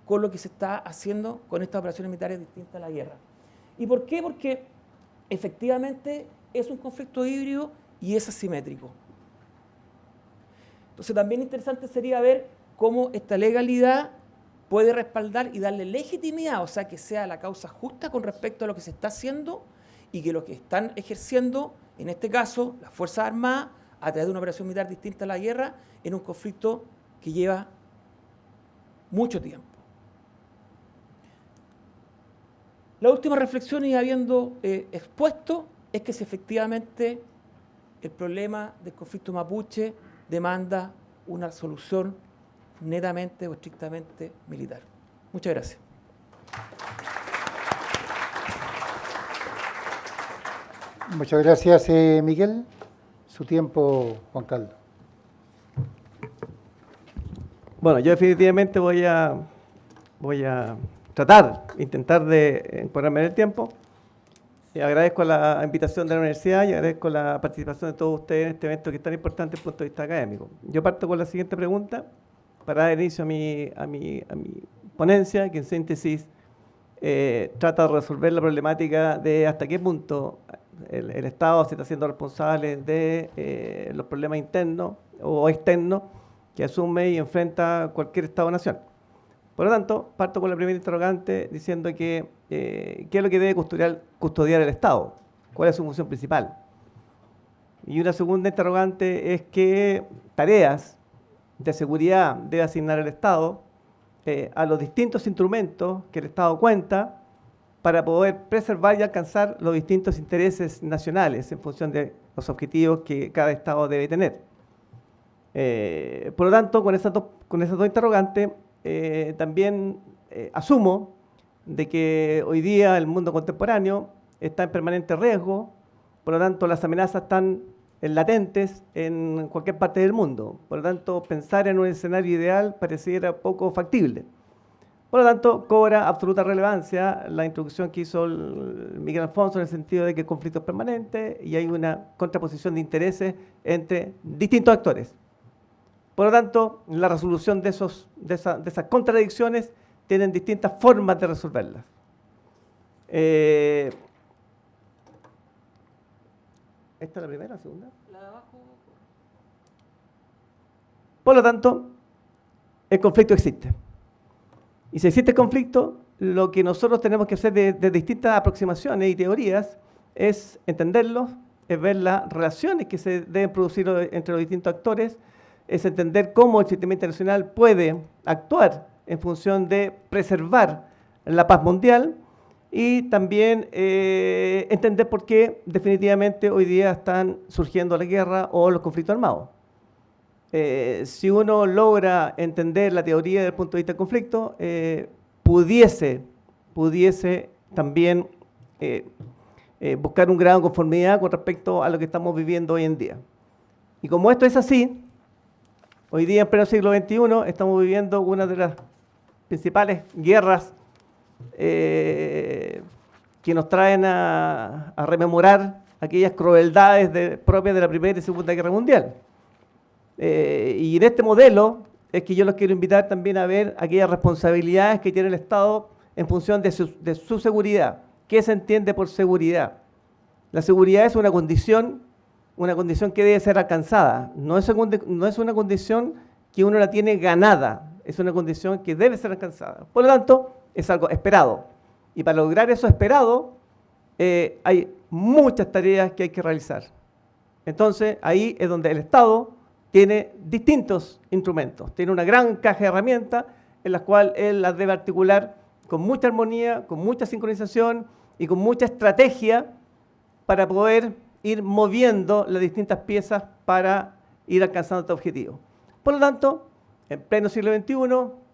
con lo que se está haciendo con estas operaciones militares distintas a la guerra? ¿Y por qué? Porque efectivamente es un conflicto híbrido y es asimétrico. Entonces también interesante sería ver cómo esta legalidad puede respaldar y darle legitimidad, o sea, que sea la causa justa con respecto a lo que se está haciendo y que lo que están ejerciendo, en este caso, las Fuerzas Armadas, a través de una operación militar distinta a la guerra, en un conflicto que lleva mucho tiempo. La última reflexión, y habiendo expuesto, es que si efectivamente el problema del conflicto mapuche demanda una solución netamente o estrictamente militar. Muchas gracias. Muchas gracias, Miguel. Su tiempo, Juan Carlos. Bueno, yo definitivamente voy a intentar de ponerme en el tiempo. Agradezco la invitación de la universidad y agradezco la participación de todos ustedes en este evento que es tan importante desde el punto de vista académico. Yo parto con la siguiente pregunta para dar inicio a mi ponencia, que en síntesis trata de resolver la problemática de hasta qué punto el Estado se está haciendo responsable de los problemas internos o externos que asume y enfrenta cualquier Estado-nación. Por lo tanto, parto con la primera interrogante diciendo que qué es lo que debe custodiar el Estado, cuál es su función principal. Y una segunda interrogante es qué tareas de seguridad debe asignar el Estado a los distintos instrumentos que el Estado cuenta para poder preservar y alcanzar los distintos intereses nacionales en función de los objetivos que cada Estado debe tener. Por lo tanto, con esas dos interrogantes, también asumo de que hoy día el mundo contemporáneo está en permanente riesgo, por lo tanto las amenazas están latentes en cualquier parte del mundo, por lo tanto pensar en un escenario ideal pareciera poco factible. Por lo tanto, cobra absoluta relevancia la introducción que hizo Miguel Alfonso en el sentido de que el conflicto es permanente y hay una contraposición de intereses entre distintos actores. Por lo tanto, la resolución de esas contradicciones tienen distintas formas de resolverlas. ¿Esta es la primera o la segunda? La de abajo. Por lo tanto, el conflicto existe. Y si existe conflicto, lo que nosotros tenemos que hacer de distintas aproximaciones y teorías es entenderlos, es ver las relaciones que se deben producir entre los distintos actores, es entender cómo el sistema internacional puede actuar en función de preservar la paz mundial y también entender por qué definitivamente hoy día están surgiendo la guerra o los conflictos armados. Si uno logra entender la teoría desde el punto de vista del conflicto, pudiese también buscar un grado de conformidad con respecto a lo que estamos viviendo hoy en día. Y como esto es así, hoy día en pleno siglo XXI estamos viviendo una de las principales guerras que nos traen a rememorar aquellas crueldades propias de la Primera y Segunda Guerra Mundial. Y en este modelo es que yo los quiero invitar también a ver aquellas responsabilidades que tiene el Estado en función de su seguridad. ¿Qué se entiende por seguridad? La seguridad es una condición que debe ser alcanzada. No es una condición que uno la tiene ganada. es una condición que debe ser alcanzada. Por lo tanto, es algo esperado. Y para lograr eso esperado, hay muchas tareas que hay que realizar. Entonces, ahí es donde el Estado tiene distintos instrumentos. Tiene una gran caja de herramientas en las cuales él las debe articular con mucha armonía, con mucha sincronización y con mucha estrategia para poder ir moviendo las distintas piezas para ir alcanzando este objetivo. Por lo tanto, en pleno siglo XXI,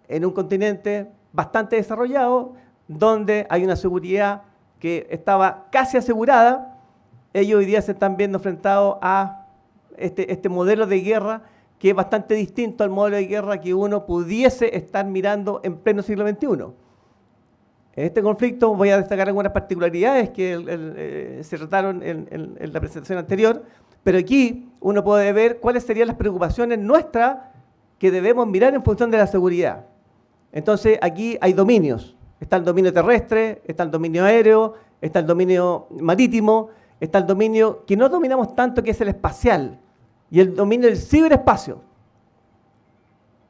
en un continente bastante desarrollado, donde hay una seguridad que estaba casi asegurada, ellos hoy día se están viendo enfrentados a este modelo de guerra que es bastante distinto al modelo de guerra que uno pudiese estar mirando en pleno siglo XXI. En este conflicto voy a destacar algunas particularidades que se trataron en la presentación anterior, pero aquí uno puede ver cuáles serían las preocupaciones nuestras que debemos mirar en función de la seguridad. Entonces, aquí hay dominios. Está el dominio terrestre, está el dominio aéreo, está el dominio marítimo, está el dominio que no dominamos tanto, que es el espacial, y el dominio del ciberespacio.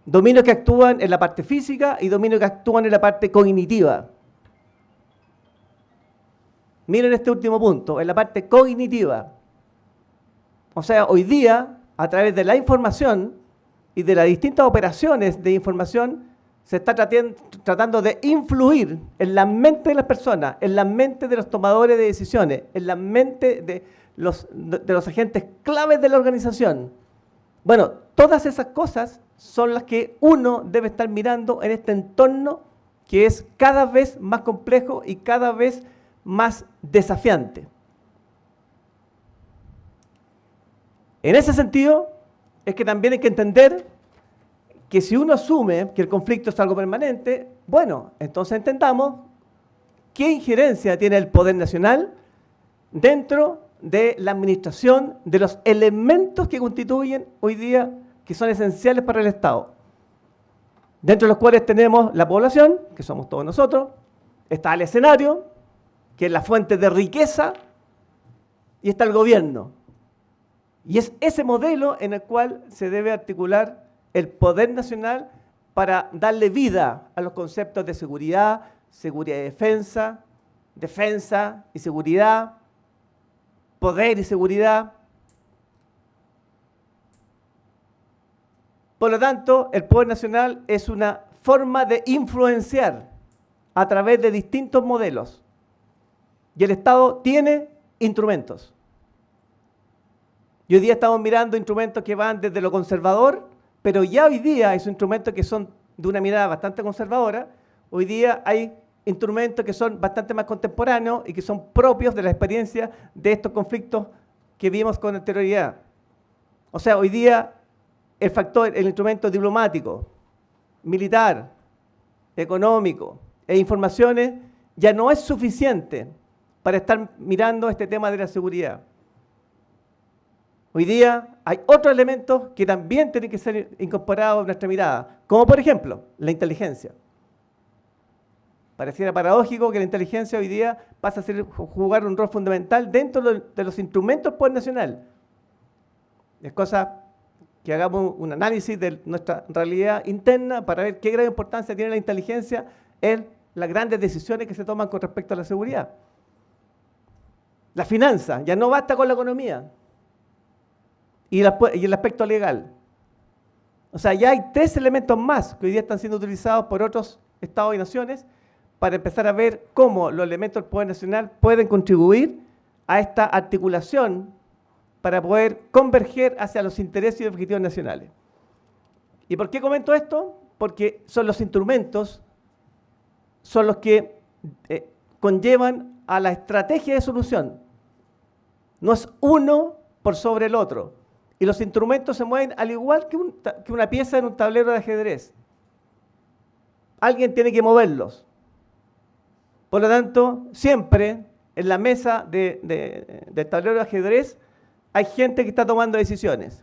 Dominios que actúan en la parte física y dominios que actúan en la parte cognitiva. Miren este último punto, en la parte cognitiva. O sea, hoy día, a través de la información y de las distintas operaciones de información, se está tratando de influir en la mente de las personas, en la mente de los tomadores de decisiones, en la mente de los agentes claves de la organización. Bueno, todas esas cosas son las que uno debe estar mirando en este entorno que es cada vez más complejo y cada vez más desafiante. En ese sentido, es que también hay que entender que si uno asume que el conflicto es algo permanente, bueno, entonces entendamos qué injerencia tiene el poder nacional dentro de la administración de los elementos que constituyen hoy día, que son esenciales para el Estado. Dentro de los cuales tenemos la población, que somos todos nosotros, está el escenario, que es la fuente de riqueza, y está el gobierno. Y es ese modelo en el cual se debe articular el poder nacional para darle vida a los conceptos de seguridad, seguridad y defensa, defensa y seguridad, poder y seguridad. Por lo tanto, el poder nacional es una forma de influenciar a través de distintos modelos. Y el Estado tiene instrumentos. Y hoy día estamos mirando instrumentos que van desde lo conservador, pero ya hoy día esos instrumentos que son de una mirada bastante conservadora, hoy día hay instrumentos que son bastante más contemporáneos y que son propios de la experiencia de estos conflictos que vimos con anterioridad. O sea, hoy día el instrumento diplomático, militar, económico e informaciones ya no es suficiente para estar mirando este tema de la seguridad. Hoy día hay otros elementos que también tienen que ser incorporados en nuestra mirada, como por ejemplo la inteligencia. Pareciera paradójico que la inteligencia hoy día pasa a jugar un rol fundamental dentro de los instrumentos del poder nacional. Es cosa que hagamos un análisis de nuestra realidad interna para ver qué gran importancia tiene la inteligencia en las grandes decisiones que se toman con respecto a la seguridad. La finanza, ya no basta con la economía. Y el aspecto legal. O sea, ya hay 3 elementos más que hoy día están siendo utilizados por otros estados y naciones para empezar a ver cómo los elementos del poder nacional pueden contribuir a esta articulación para poder converger hacia los intereses y objetivos nacionales. ¿Y por qué comento esto? Porque son los instrumentos, son los que conllevan a la estrategia de solución. No es uno por sobre el otro. Y los instrumentos se mueven al igual que una pieza en un tablero de ajedrez. Alguien tiene que moverlos. Por lo tanto, siempre en la mesa del tablero de ajedrez hay gente que está tomando decisiones.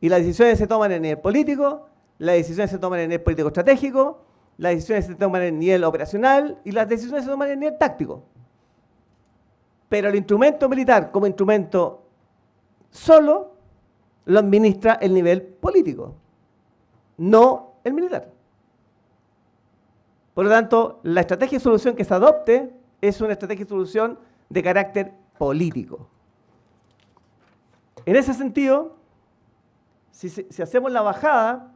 Y las decisiones se toman en el nivel político, las decisiones se toman en el nivel político estratégico, las decisiones se toman en el nivel operacional y las decisiones se toman en el nivel táctico. Pero el instrumento militar como instrumento solo lo administra el nivel político, no el militar. Por lo tanto, la estrategia de solución que se adopte es una estrategia de solución de carácter político. En ese sentido, si hacemos la bajada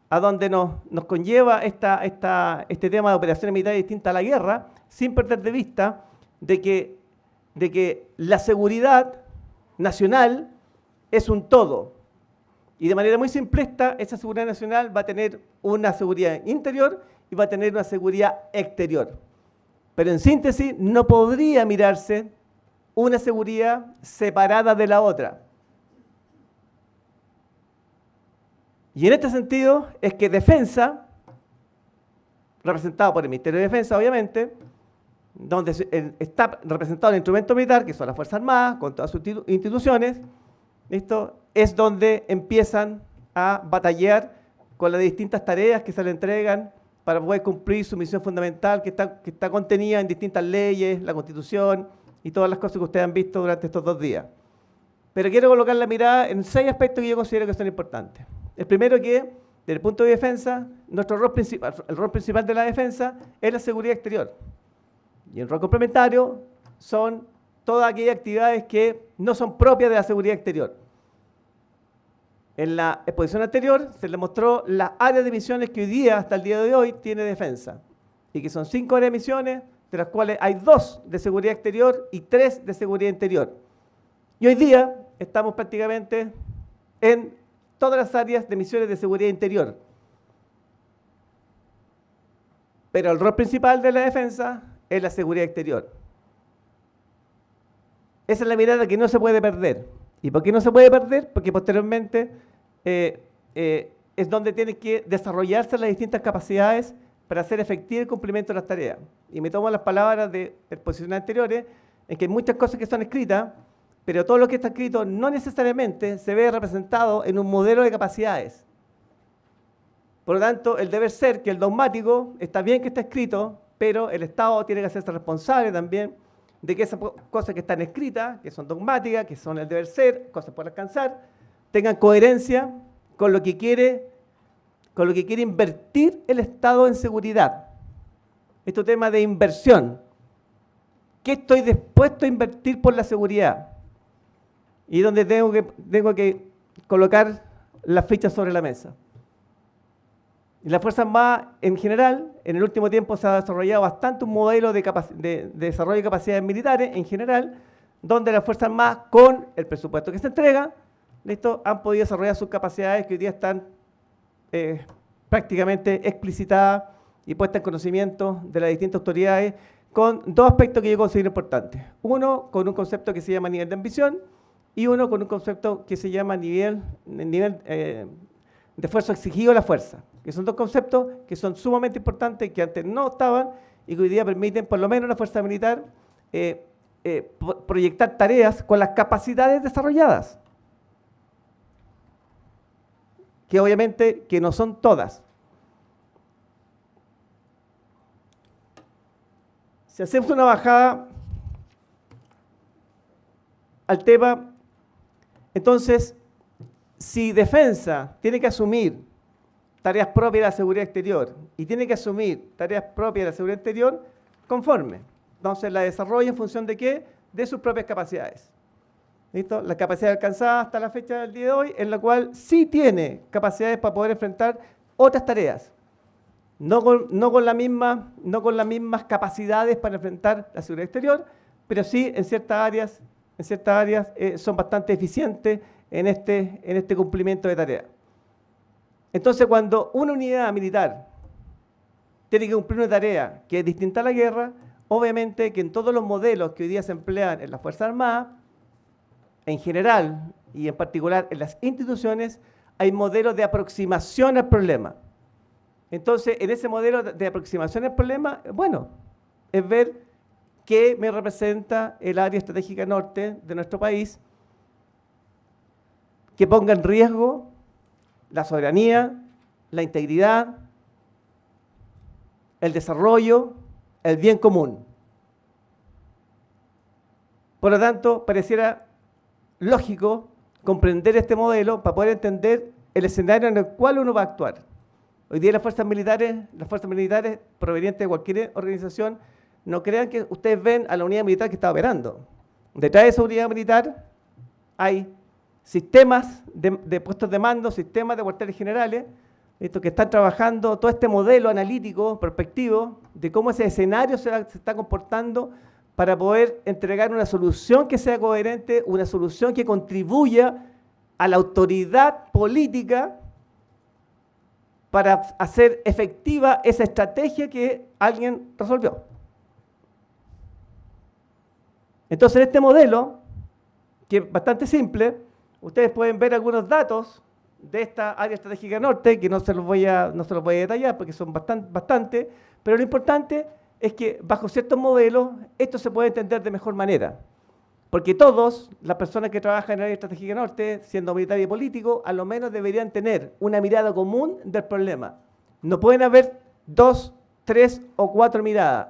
a donde nos conlleva este tema de operaciones militares distintas a la guerra, sin perder de vista de que la seguridad nacional es un todo. Y de manera muy simplista, esa seguridad nacional va a tener una seguridad interior y va a tener una seguridad exterior. Pero en síntesis, no podría mirarse una seguridad separada de la otra. Y en este sentido es que defensa, representado por el Ministerio de Defensa, obviamente, donde está representado el instrumento militar, que son las Fuerzas Armadas, con todas sus instituciones, ¿listo? Es donde empiezan a batallar con las distintas tareas que se le entregan para poder cumplir su misión fundamental, que está contenida en distintas leyes, la Constitución y todas las cosas que ustedes han visto durante estos 2 días. Pero quiero colocar la mirada en 6 aspectos que yo considero que son importantes. El primero que, desde el punto de defensa, nuestro rol principal, el rol principal de la defensa es la seguridad exterior. Y el rol complementario son todas aquellas actividades que no son propias de la seguridad exterior. En la exposición anterior se le mostró las áreas de misiones que hoy día, hasta el día de hoy, tiene defensa. Y que son 5 áreas de misiones, de las cuales hay 2 de seguridad exterior y 3 de seguridad interior. Y hoy día estamos prácticamente en todas las áreas de misiones de seguridad interior. Pero el rol principal de la defensa es la seguridad exterior. Esa es la mirada que no se puede perder. ¿Y por qué no se puede perder? Porque posteriormente es donde tienen que desarrollarse las distintas capacidades para hacer efectivo el cumplimiento de las tareas. Y me tomo las palabras de exposiciones anteriores, en que hay muchas cosas que son escritas, pero todo lo que está escrito no necesariamente se ve representado en un modelo de capacidades. Por lo tanto, el deber ser, que el dogmático, está bien que está escrito, pero el Estado tiene que hacerse responsable también de que esas cosas que están escritas, que son dogmáticas, que son el deber ser, cosas por alcanzar, tengan coherencia con lo que quiere invertir el Estado en seguridad. Este tema de inversión. ¿Qué estoy dispuesto a invertir por la seguridad? Y donde tengo que colocar las fichas sobre la mesa. Y las Fuerzas Armadas, en general, en el último tiempo se ha desarrollado bastante un modelo de desarrollo de capacidades militares, en general, donde las Fuerzas Armadas, con el presupuesto que se entrega, ¿listo?, han podido desarrollar sus capacidades que hoy día están prácticamente explicitadas y puestas en conocimiento de las distintas autoridades, con 2 aspectos que yo considero importantes. Uno, con un concepto que se llama nivel de ambición, y uno con un concepto que se llama nivel de esfuerzo exigido a la fuerza, que son 2 conceptos que son sumamente importantes, que antes no estaban y que hoy día permiten, por lo menos, a la fuerza militar proyectar tareas con las capacidades desarrolladas, que obviamente que no son todas. Si hacemos una bajada al tema, entonces, si defensa tiene que asumir tareas propias de la seguridad exterior y tiene que asumir tareas propias de la seguridad exterior, conforme. Entonces, la desarrolla en función de ¿qué? De sus propias capacidades. ¿Listo? La capacidad alcanzada hasta la fecha del día de hoy, en la cual sí tiene capacidades para poder enfrentar otras tareas. No con las mismas capacidades para enfrentar la seguridad exterior, pero sí en ciertas áreas son bastante eficientes en este cumplimiento de tareas. Entonces, cuando una unidad militar tiene que cumplir una tarea que es distinta a la guerra, obviamente que en todos los modelos que hoy día se emplean en las Fuerzas Armadas, en general y en particular en las instituciones, hay modelos de aproximación al problema. Entonces, en ese modelo de aproximación al problema, bueno, es ver qué me representa el área estratégica norte de nuestro país, que ponga en riesgo la soberanía, la integridad, el desarrollo, el bien común. Por lo tanto, pareciera lógico comprender este modelo para poder entender el escenario en el cual uno va a actuar. Hoy día las fuerzas militares provenientes de cualquier organización, no crean que ustedes ven a la unidad militar que está operando. Detrás de esa unidad militar hay sistemas de puestos de mando, sistemas de cuarteles generales, que están trabajando todo este modelo analítico, prospectivo, de cómo ese escenario se está comportando para poder entregar una solución que sea coherente, una solución que contribuya a la autoridad política para hacer efectiva esa estrategia que alguien resolvió. Entonces, en este modelo, que es bastante simple, ustedes pueden ver algunos datos de esta área estratégica norte, que no se los voy a detallar porque son bastante, pero lo importante es que bajo ciertos modelos esto se puede entender de mejor manera. Porque todos, las personas que trabajan en el área estratégica norte, siendo militar y político, a lo menos deberían tener una mirada común del problema. No pueden haber 2, 3 o 4 miradas.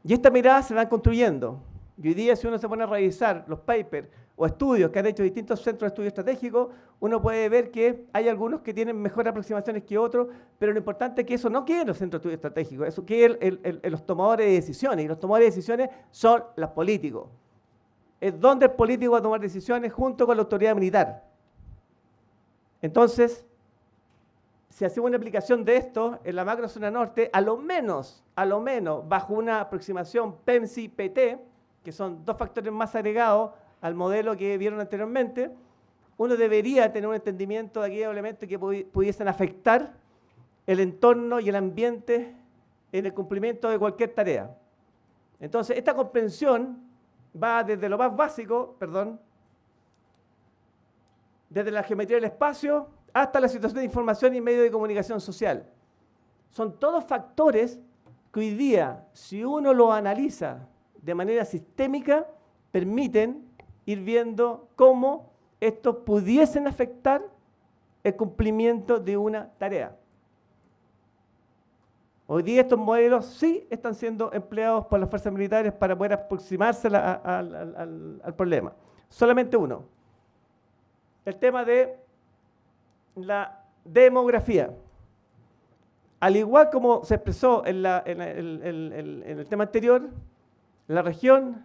Y estas miradas se van construyendo. Y hoy día, si uno se pone a revisar los papers o estudios que han hecho distintos centros de estudio estratégicos, uno puede ver que hay algunos que tienen mejores aproximaciones que otros, pero lo importante es que eso no quede en los centros de estudio estratégicos, eso quede en los tomadores de decisiones, y los tomadores de decisiones son los políticos. Es donde el político va a tomar decisiones junto con la autoridad militar. Entonces, si hacemos una aplicación de esto en la macrozona norte, a lo menos, bajo una aproximación PEMSI-PT, que son dos factores más agregados al modelo que vieron anteriormente, uno debería tener un entendimiento de aquellos elementos que pudiesen afectar el entorno y el ambiente en el cumplimiento de cualquier tarea. Entonces, esta comprensión va desde lo más básico, desde la geometría del espacio hasta la situación de información y medios de comunicación social. Son todos factores que hoy día, si uno lo analiza de manera sistémica, permiten ir viendo cómo estos pudiesen afectar el cumplimiento de una tarea. Hoy día estos modelos sí están siendo empleados por las fuerzas militares para poder aproximarse al problema. Solamente uno. El tema de la demografía. Al igual como se expresó en el tema anterior, la región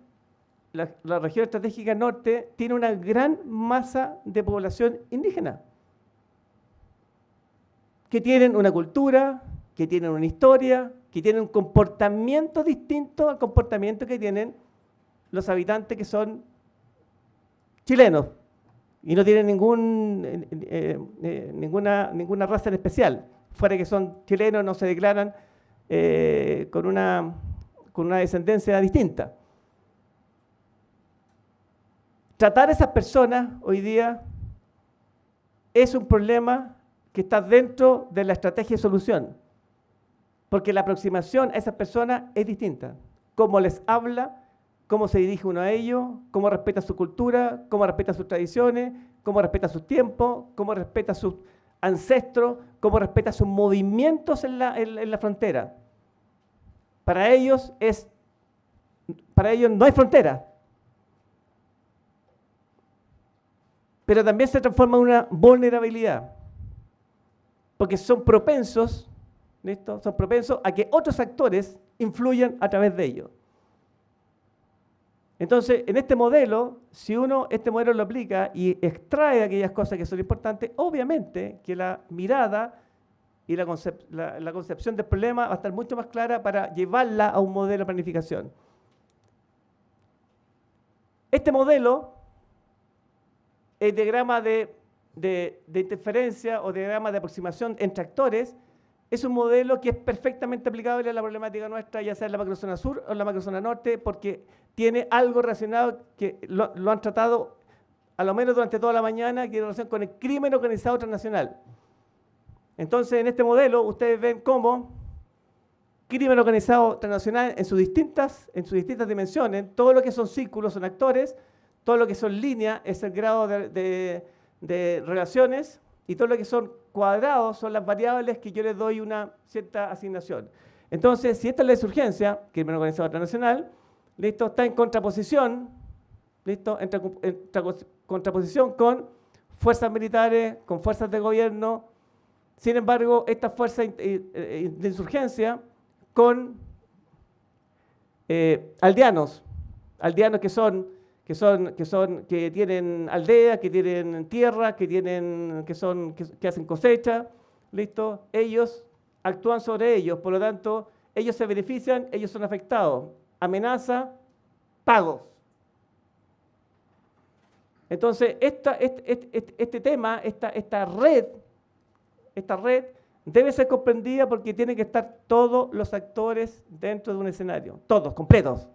estratégica norte tiene una gran masa de población indígena, que tienen una cultura, que tienen una historia, que tienen un comportamiento distinto al comportamiento que tienen los habitantes que son chilenos y no tienen ninguna raza en especial. Fuera que son chilenos, no se declaran con una descendencia distinta. Tratar a esas personas hoy día es un problema que está dentro de la estrategia de solución, porque la aproximación a esas personas es distinta. Cómo les habla, cómo se dirige uno a ellos, cómo respeta su cultura, cómo respeta sus tradiciones, cómo respeta sus tiempos, cómo respeta sus ancestros, cómo respeta sus movimientos en la frontera. Para ellos no hay frontera. Pero también se transforma en una vulnerabilidad, porque son propensos, ¿listo? Son propensos a que otros actores influyan a través de ellos. Entonces, en este modelo, si uno este modelo lo aplica y extrae aquellas cosas que son importantes, obviamente que la mirada y la concepción del problema va a estar mucho más clara para llevarla a un modelo de planificación. Este modelo, el diagrama de interferencia o diagrama de aproximación entre actores, es un modelo que es perfectamente aplicable a la problemática nuestra, ya sea en la macrozona sur o en la macrozona norte, porque tiene algo relacionado que lo han tratado, a lo menos durante toda la mañana, que tiene relación con el crimen organizado transnacional. Entonces, en este modelo, ustedes ven cómo crimen organizado transnacional en sus distintas dimensiones, todo lo que son círculos son actores, todo lo que son líneas es el grado de relaciones, y todo lo que son cuadrados son las variables que yo les doy una cierta asignación. Entonces, si esta es la insurgencia, crimen organizado transnacional, ¿listo? Está en contraposición, ¿listo? Contraposición con fuerzas militares, con fuerzas de gobierno, Sin embargo, estas fuerzas de insurgencia con aldeanos que tienen aldeas, que tienen tierra, que hacen cosecha, ¿listo? Ellos actúan sobre ellos, por lo tanto, ellos se benefician, ellos son afectados. Amenaza, pagos. Entonces, este tema, esta red debe ser comprendida porque tienen que estar todos los actores dentro de un escenario, todos, completos.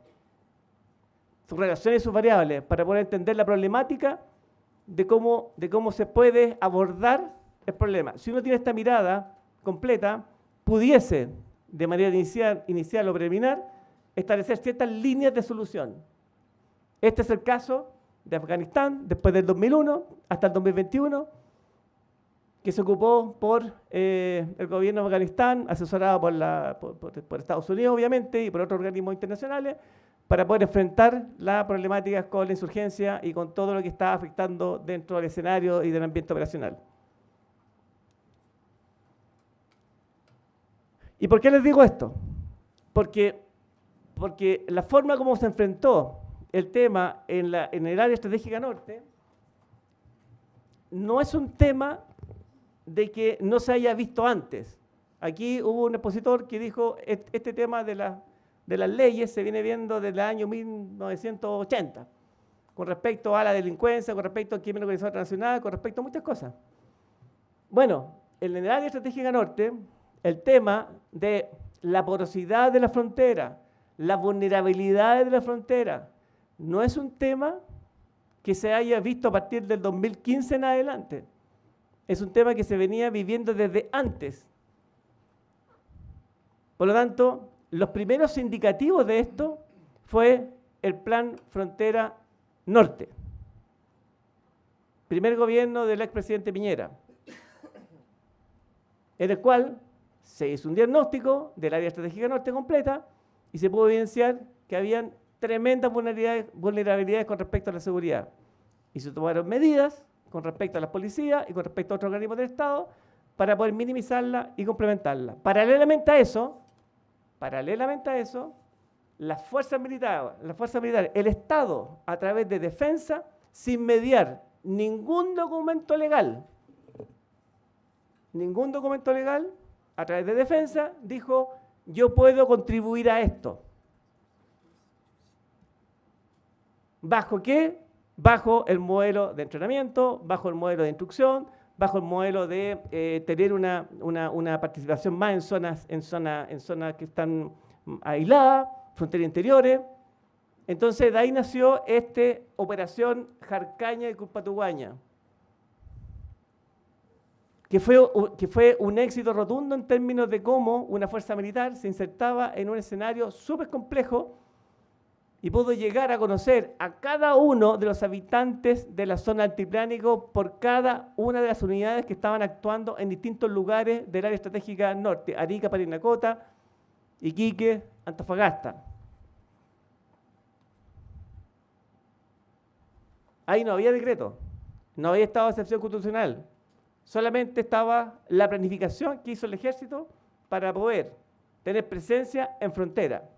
Sus relaciones y sus variables, para poder entender la problemática de cómo se puede abordar el problema. Si uno tiene esta mirada completa, pudiese, de manera inicial o preliminar, establecer ciertas líneas de solución. Este es el caso de Afganistán, después del 2001 hasta el 2021, que se ocupó por el gobierno de Afganistán, asesorado por Estados Unidos, obviamente, y por otros organismos internacionales, para poder enfrentar las problemáticas con la insurgencia y con todo lo que está afectando dentro del escenario y del ambiente operacional. ¿Y por qué les digo esto? Porque la forma como se enfrentó el tema en el área estratégica norte no es un tema de que no se haya visto antes. Aquí hubo un expositor que dijo este tema de las leyes se viene viendo desde el año 1980, con respecto a la delincuencia, con respecto al crimen organizado transnacional, con respecto a muchas cosas. Bueno, en el área estratégica norte, el tema de la porosidad de la frontera, las vulnerabilidades de la frontera, no es un tema que se haya visto a partir del 2015 en adelante. Es un tema que se venía viviendo desde antes. Por lo tanto, los primeros indicativos de esto fue el Plan Frontera Norte. Primer gobierno del expresidente Piñera, en el cual se hizo un diagnóstico del área estratégica norte completa y se pudo evidenciar que habían tremendas vulnerabilidades con respecto a la seguridad. Y se tomaron medidas con respecto a las policías y con respecto a otros organismos del Estado para poder minimizarla y complementarla. Paralelamente a eso, las fuerzas militares, el Estado, a través de defensa, sin mediar ningún documento legal, a través de defensa, dijo, yo puedo contribuir a esto. ¿Bajo qué? Bajo el modelo de entrenamiento, bajo el modelo de instrucción, bajo el modelo de tener una participación más en zonas que están aisladas, fronteras interiores. Entonces, de ahí nació esta operación Jarcaña y Curpatuguaña, que fue un éxito rotundo en términos de cómo una fuerza militar se insertaba en un escenario súper complejo y pudo llegar a conocer a cada uno de los habitantes de la zona altiplánico por cada una de las unidades que estaban actuando en distintos lugares del área estratégica norte, Arica, Parinacota, Iquique, Antofagasta. Ahí no había decreto, no había estado de excepción constitucional, solamente estaba la planificación que hizo el ejército para poder tener presencia en frontera.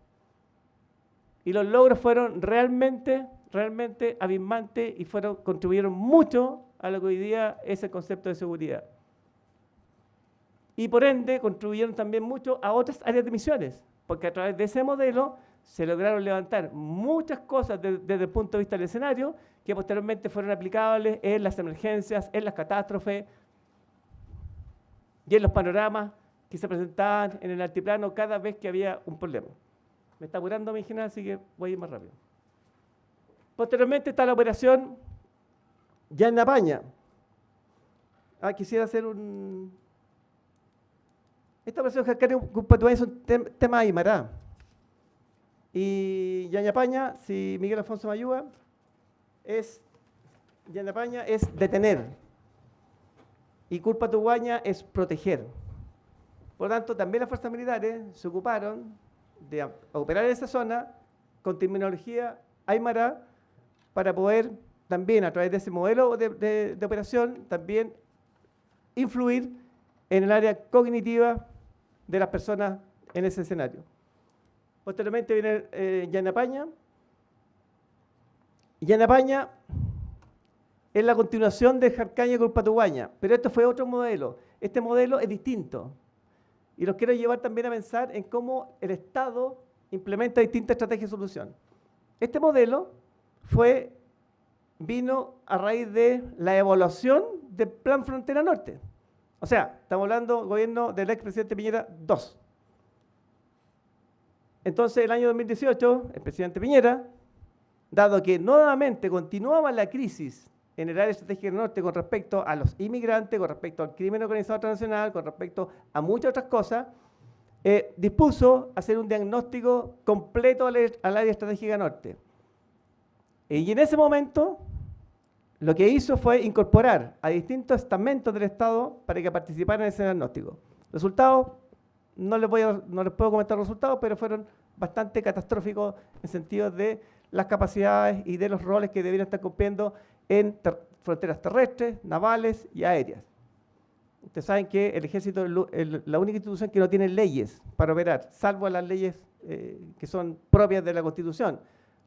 Y los logros fueron realmente abismantes y contribuyeron mucho a lo que hoy día es el concepto de seguridad. Y por ende contribuyeron también mucho a otras áreas de misiones, porque a través de ese modelo se lograron levantar muchas cosas desde el punto de vista del escenario que posteriormente fueron aplicables en las emergencias, en las catástrofes y en los panoramas que se presentaban en el altiplano cada vez que había un problema. Me está apurando mi general, así que voy a ir más rápido. Posteriormente está la operación Llanapaña. Quisiera hacer Esta operación Jarcaña y Curpatuguaña es un tema aymara. Y Llanapaña, si Miguel Alfonso me ayuda, Llanapaña es detener. Y Curpatuguaña es proteger. Por lo tanto, también las fuerzas militares se ocuparon de operar en esa zona con terminología aymara para poder también, a través de ese modelo de operación, también influir en el área cognitiva de las personas en ese escenario. Posteriormente viene Yanapaña. Yanapaña es la continuación de Jarcaña con Patuguaña, pero esto fue otro modelo. Este modelo es distinto y los quiero llevar también a pensar en cómo el Estado implementa distintas estrategias de solución. Este modelo vino a raíz de la evaluación del Plan Frontera Norte. O sea, estamos hablando del gobierno del expresidente Piñera II. Entonces, el año 2018, el presidente Piñera, dado que nuevamente continuaba la crisis en el área estratégica del norte con respecto a los inmigrantes, con respecto al crimen organizado transnacional, con respecto a muchas otras cosas, dispuso hacer un diagnóstico completo al área estratégica norte. Y en ese momento, lo que hizo fue incorporar a distintos estamentos del Estado para que participaran en ese diagnóstico. Resultados, no les puedo comentar los resultados, pero fueron bastante catastróficos en sentido de las capacidades y de los roles que debieran estar cumpliendo en fronteras terrestres, navales y aéreas. Ustedes saben que el Ejército es la única institución que no tiene leyes para operar, salvo las leyes que son propias de la Constitución.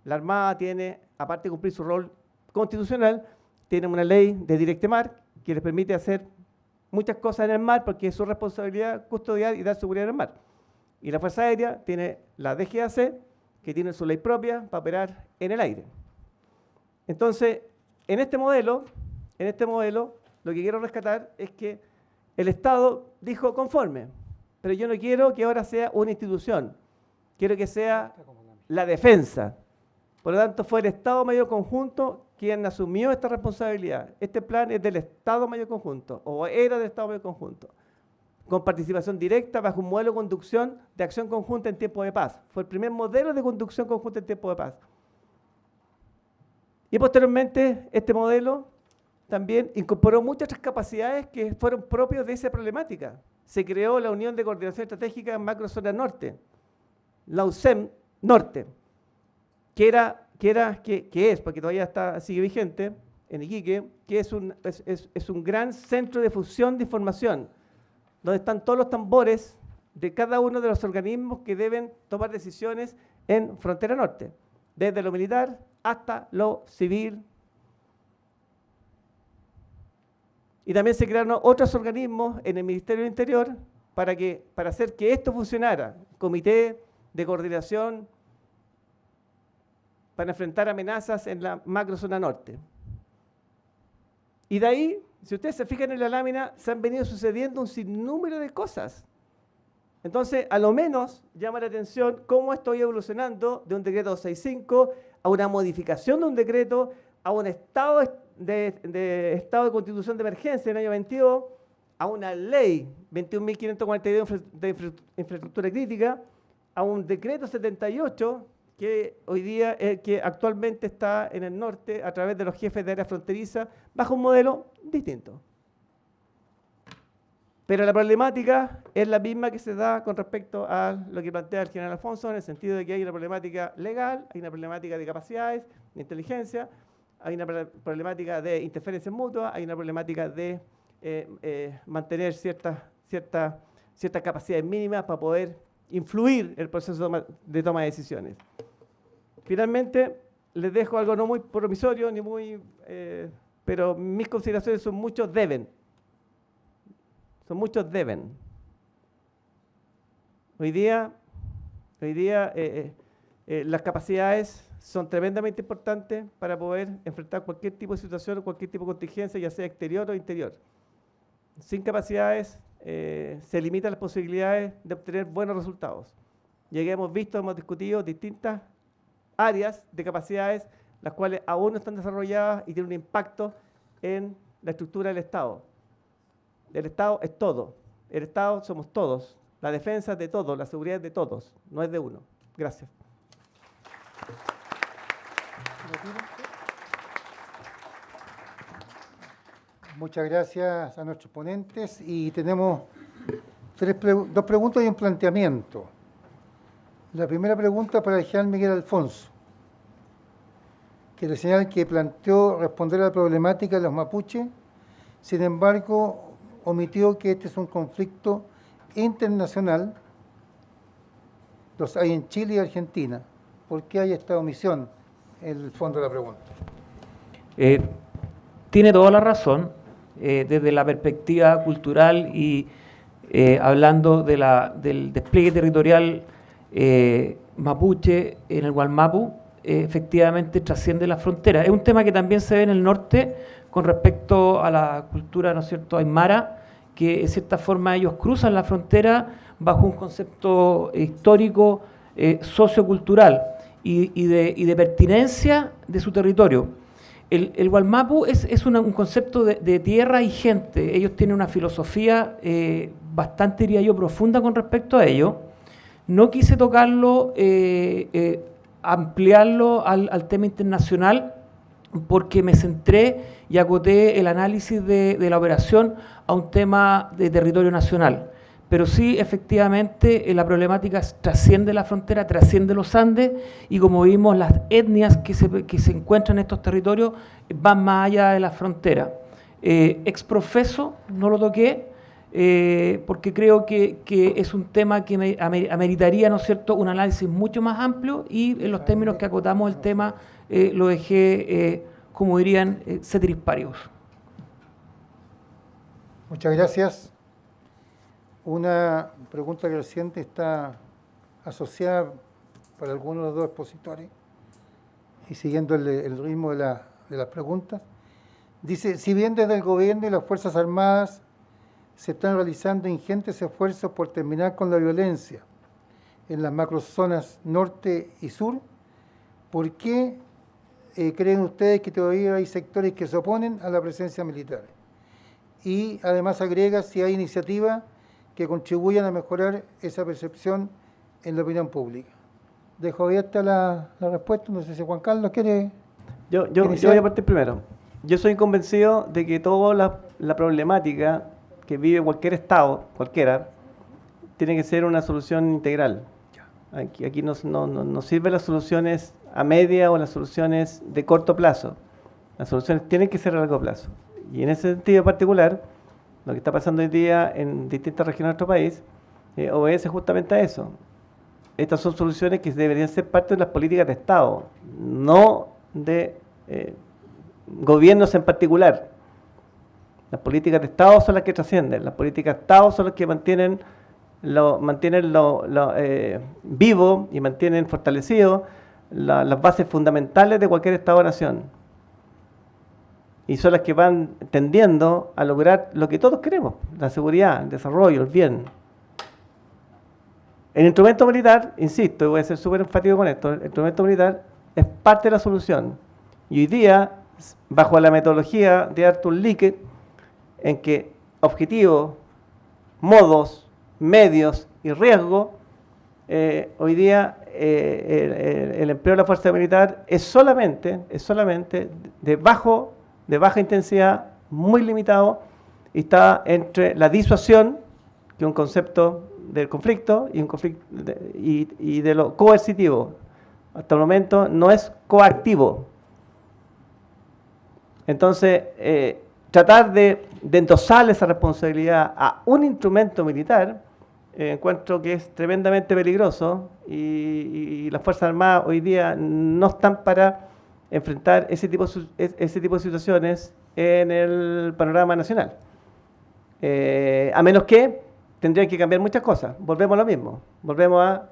La Armada tiene, aparte de cumplir su rol constitucional, tiene una ley de directemar que les permite hacer muchas cosas en el mar porque es su responsabilidad custodiar y dar seguridad en el mar. Y la Fuerza Aérea tiene la DGAC, que tiene su ley propia para operar en el aire. Entonces, en este modelo, lo que quiero rescatar es que el Estado dijo conforme, pero yo no quiero que ahora sea una institución, quiero que sea la defensa. Por lo tanto, fue el Estado Mayor Conjunto quien asumió esta responsabilidad. Este plan es del Estado Mayor Conjunto, o era del Estado Mayor Conjunto, con participación directa bajo un modelo de conducción de acción conjunta en tiempo de paz. Fue el primer modelo de conducción conjunta en tiempo de paz. Y posteriormente, este modelo también incorporó muchas otras capacidades que fueron propias de esa problemática. Se creó la Unión de Coordinación Estratégica en Macrozona Norte, la UCEM Norte, que es, porque todavía sigue vigente, en Iquique, que es un gran centro de fusión de información, donde están todos los tambores de cada uno de los organismos que deben tomar decisiones en Frontera Norte, desde lo militar hasta lo civil. Y también se crearon otros organismos en el Ministerio del Interior para hacer que esto funcionara. Comité de coordinación para enfrentar amenazas en la macrozona norte. Y de ahí, si ustedes se fijan en la lámina, se han venido sucediendo un sinnúmero de cosas. Entonces, a lo menos llama la atención cómo estoy evolucionando de un decreto 265 a una modificación de un decreto, a un estado de constitución de emergencia en el año 22, a una ley 21.542 de infraestructura crítica, a un decreto 78 que hoy día que actualmente está en el norte a través de los jefes de área fronteriza bajo un modelo distinto. Pero la problemática es la misma que se da con respecto a lo que plantea el general Alfonso, en el sentido de que hay una problemática legal, hay una problemática de capacidades, de inteligencia, hay una problemática de interferencias mutuas, hay una problemática de mantener ciertas capacidades mínimas para poder influir en el proceso de toma de decisiones. Finalmente, les dejo algo no muy promisorio, pero mis consideraciones son muchos deben. Hoy día las capacidades son tremendamente importantes para poder enfrentar cualquier tipo de situación o cualquier tipo de contingencia, ya sea exterior o interior. Sin capacidades se limitan las posibilidades de obtener buenos resultados. Ya que hemos discutido distintas áreas de capacidades, las cuales aún no están desarrolladas y tienen un impacto en la estructura del Estado. El Estado es todo. El Estado somos todos. La defensa es de todos, la seguridad es de todos, no es de uno. Gracias. Muchas gracias a nuestros ponentes y tenemos dos preguntas y un planteamiento. La primera pregunta para el general Miguel Alfonso, que le señala que planteó responder a la problemática de los mapuches. Sin embargo, omitió que este es un conflicto internacional. Los hay en Chile y Argentina. ¿Por qué hay esta omisión? El fondo de la pregunta. Tiene toda la razón, desde la perspectiva cultural y hablando del despliegue territorial mapuche en el Gualmapu, efectivamente trasciende la frontera. Es un tema que también se ve en el norte con respecto a la cultura, ¿no es cierto?, aymara, que en cierta forma ellos cruzan la frontera bajo un concepto histórico, sociocultural y de pertinencia de su territorio. El Gualmapu es un concepto de tierra y gente. Ellos tienen una filosofía bastante, diría yo, profunda con respecto a ello. No quise tocarlo, ampliarlo al tema internacional, porque me centré y acoté el análisis de la operación a un tema de territorio nacional. Pero sí, efectivamente, la problemática trasciende la frontera, trasciende los Andes, y como vimos, las etnias que se encuentran en estos territorios van más allá de la frontera. Exprofeso, no lo toqué, porque creo que es un tema que ameritaría, ¿no es cierto?, un análisis mucho más amplio, y en los términos que acotamos el tema lo dejé, como dirían, ceteris paribus. Muchas gracias. Una pregunta que reciente está asociada para algunos de los dos expositores y siguiendo el ritmo de las preguntas. Dice, si bien desde el gobierno y las Fuerzas Armadas se están realizando ingentes esfuerzos por terminar con la violencia en las macrozonas norte y sur, ¿por qué creen ustedes que todavía hay sectores que se oponen a la presencia militar? Y además agrega si hay iniciativas que contribuyan a mejorar esa percepción en la opinión pública. Dejo abierta la respuesta, no sé si Juan Carlos quiere Yo voy a partir primero. Yo soy convencido de que toda la problemática que vive cualquier Estado, cualquiera, tiene que ser una solución integral. Aquí no sirven las soluciones a media o las soluciones de corto plazo. Las soluciones tienen que ser a largo plazo. Y en ese sentido particular, lo que está pasando hoy día en distintas regiones de nuestro país obedece justamente a eso. Estas son soluciones que deberían ser parte de las políticas de Estado, no de gobiernos en particular. Las políticas de Estado son las que trascienden, las políticas de Estado son las que mantienen vivo y mantienen fortalecido las bases fundamentales de cualquier Estado-nación. Y son las que van tendiendo a lograr lo que todos queremos, la seguridad, el desarrollo, el bien. El instrumento militar, insisto, y voy a ser súper enfático con esto, el instrumento militar es parte de la solución. Y hoy día, bajo la metodología de Arthur Leake, en que objetivos, modos, medios y riesgo, hoy día el empleo de la fuerza militar es solamente de baja intensidad, muy limitado, y está entre la disuasión, que es un concepto del conflicto, y de lo coercitivo. Hasta el momento no es coactivo. Entonces, tratar de endosar esa responsabilidad a un instrumento militar, encuentro que es tremendamente peligroso, y las Fuerzas Armadas hoy día no están para enfrentar ese tipo de situaciones en el panorama nacional. A menos que tendrían que cambiar muchas cosas. Volvemos a lo mismo. Volvemos a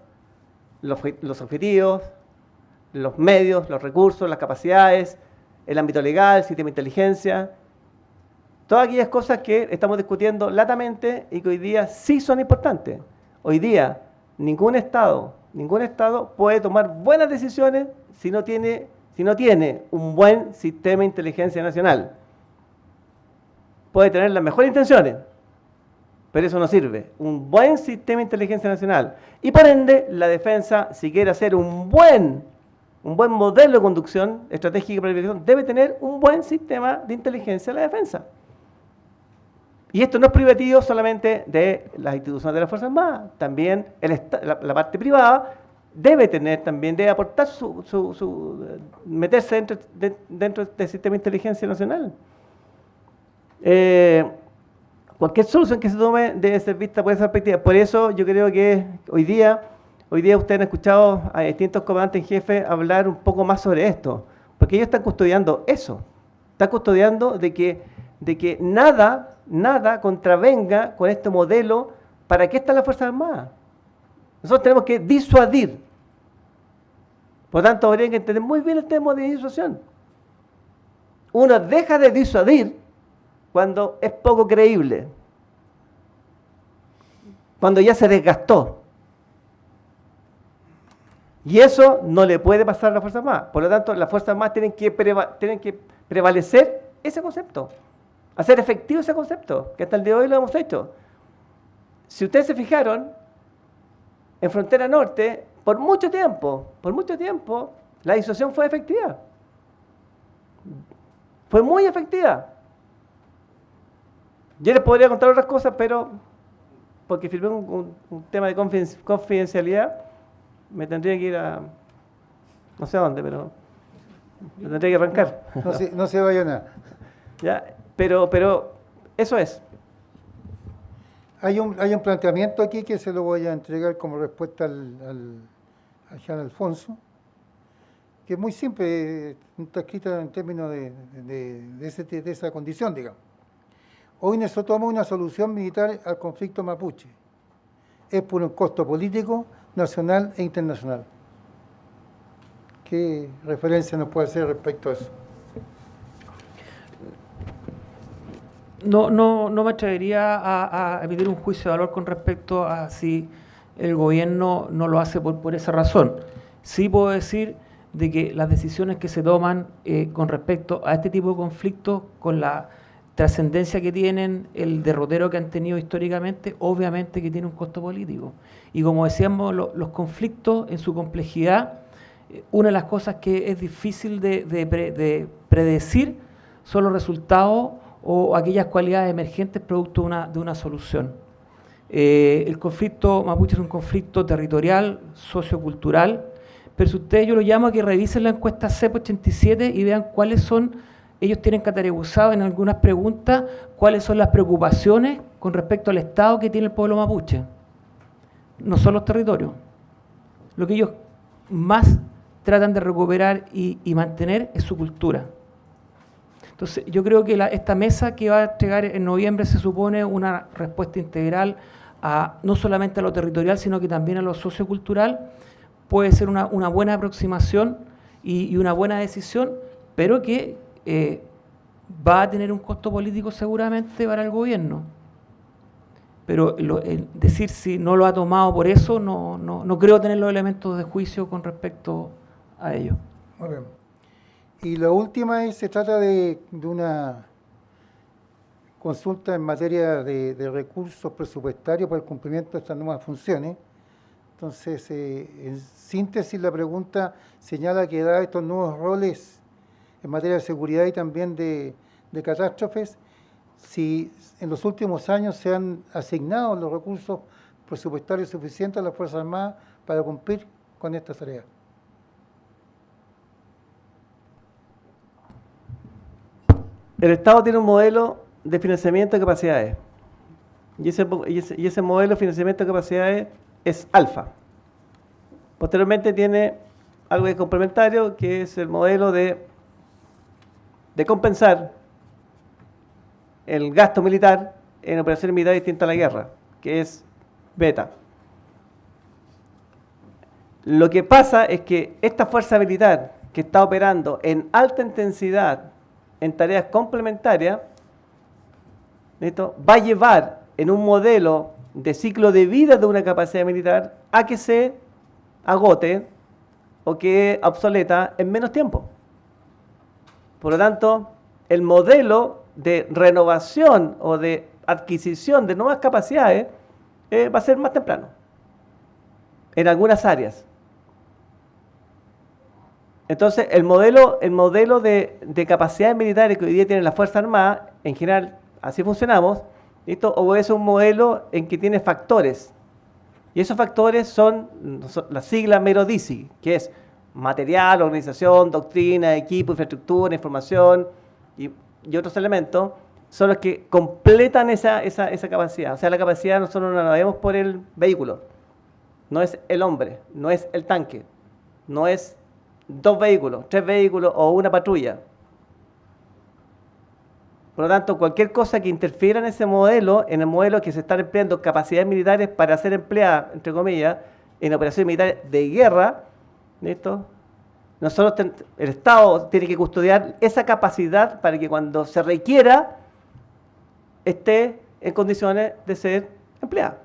los objetivos, los medios, los recursos, las capacidades, el ámbito legal, el sistema de inteligencia. Todas aquellas cosas que estamos discutiendo latamente y que hoy día sí son importantes. Hoy día ningún Estado puede tomar buenas decisiones si no tiene un buen sistema de inteligencia nacional. Puede tener las mejores intenciones, pero eso no sirve. Un buen sistema de inteligencia nacional. Y por ende, la defensa, si quiere hacer un buen modelo de conducción estratégica y planificación, debe tener un buen sistema de inteligencia de la defensa. Y esto no es privativo solamente de las instituciones de las Fuerzas Armadas, también la parte privada debe aportar meterse dentro del sistema de inteligencia nacional. cualquier solución que se tome debe ser vista por esa perspectiva. Por eso yo creo que hoy día ustedes han escuchado a distintos comandantes en jefe hablar un poco más sobre esto, porque ellos están custodiando eso, están custodiando de que nada contravenga con este modelo. ¿Para qué están las Fuerzas Armadas? Nosotros tenemos que disuadir. Por lo tanto, habría que entender muy bien el tema de disuasión. Uno deja de disuadir cuando es poco creíble, cuando ya se desgastó. Y eso no le puede pasar a las Fuerzas Armadas. Por lo tanto, las Fuerzas Armadas tienen que prevalecer ese concepto, hacer efectivo ese concepto, que hasta el día de hoy lo hemos hecho. Si ustedes se fijaron, en Frontera Norte, por mucho tiempo, la disuasión fue efectiva. Fue muy efectiva. Yo les podría contar otras cosas, pero porque firmé un tema de confidencialidad, me tendría que ir a no sé a dónde, pero me tendría que arrancar. No se vaya nada. ¿Ya? Pero eso es. Hay un planteamiento aquí que se lo voy a entregar como respuesta a Jean Alfonso, que es muy simple, está escrito en términos de esa condición, digamos. Hoy nosotros tomamos una solución militar al conflicto mapuche. Es por un costo político, nacional e internacional. ¿Qué referencia nos puede hacer respecto a eso? No me atrevería a emitir un juicio de valor con respecto a si el gobierno no lo hace por esa razón. Sí puedo decir de que las decisiones que se toman con respecto a este tipo de conflictos, con la trascendencia que tienen, el derrotero que han tenido históricamente, obviamente que tiene un costo político. Y como decíamos, los conflictos en su complejidad, una de las cosas que es difícil de predecir son los resultados o aquellas cualidades emergentes producto de una solución. El conflicto mapuche es un conflicto territorial, sociocultural, pero si ustedes, yo lo llamo a que revisen la encuesta CEP 87 y vean cuáles son, ellos tienen categorizado en algunas preguntas, cuáles son las preocupaciones con respecto al estado que tiene el pueblo mapuche. No son los territorios. Lo que ellos más tratan de recuperar y mantener es su cultura. Entonces, yo creo que esta mesa que va a entregar en noviembre se supone una respuesta integral no solamente a lo territorial, sino que también a lo sociocultural. Puede ser una buena aproximación y una buena decisión, pero que va a tener un costo político seguramente para el gobierno. Pero decir si no lo ha tomado por eso, no creo tener los elementos de juicio con respecto a ello. Muy bien. Y la última se trata de una consulta en materia de recursos presupuestarios para el cumplimiento de estas nuevas funciones. Entonces, en síntesis, la pregunta señala que da estos nuevos roles en materia de seguridad y también de catástrofes, si en los últimos años se han asignado los recursos presupuestarios suficientes a las Fuerzas Armadas para cumplir con estas tareas. El Estado tiene un modelo de financiamiento de capacidades y ese modelo de financiamiento de capacidades es alfa. Posteriormente tiene algo que es complementario, que es el modelo de compensar el gasto militar en operaciones militares distintas a la guerra, que es beta. Lo que pasa es que esta fuerza militar que está operando en alta intensidad en tareas complementarias, ¿listo?, va a llevar en un modelo de ciclo de vida de una capacidad militar a que se agote o que obsoleta en menos tiempo. Por lo tanto, el modelo de renovación o de adquisición de nuevas capacidades va a ser más temprano, en algunas áreas. Entonces, el modelo de capacidades militares que hoy día tienen las Fuerzas Armadas, en general, así funcionamos, ¿listo?, obedece un modelo en que tiene factores. Y esos factores son la sigla MERODICI, que es material, organización, doctrina, equipo, infraestructura, información y otros elementos, son los que completan esa capacidad. O sea, la capacidad nosotros no la vemos por el vehículo. No es el hombre, no es el tanque, no es 2 vehículos, 3 vehículos o una patrulla. Por lo tanto, cualquier cosa que interfiera en ese modelo, en el modelo que se están empleando capacidades militares para ser empleadas, entre comillas, en operaciones militares de guerra, ¿listo? Nosotros, el Estado tiene que custodiar esa capacidad para que cuando se requiera esté en condiciones de ser empleada.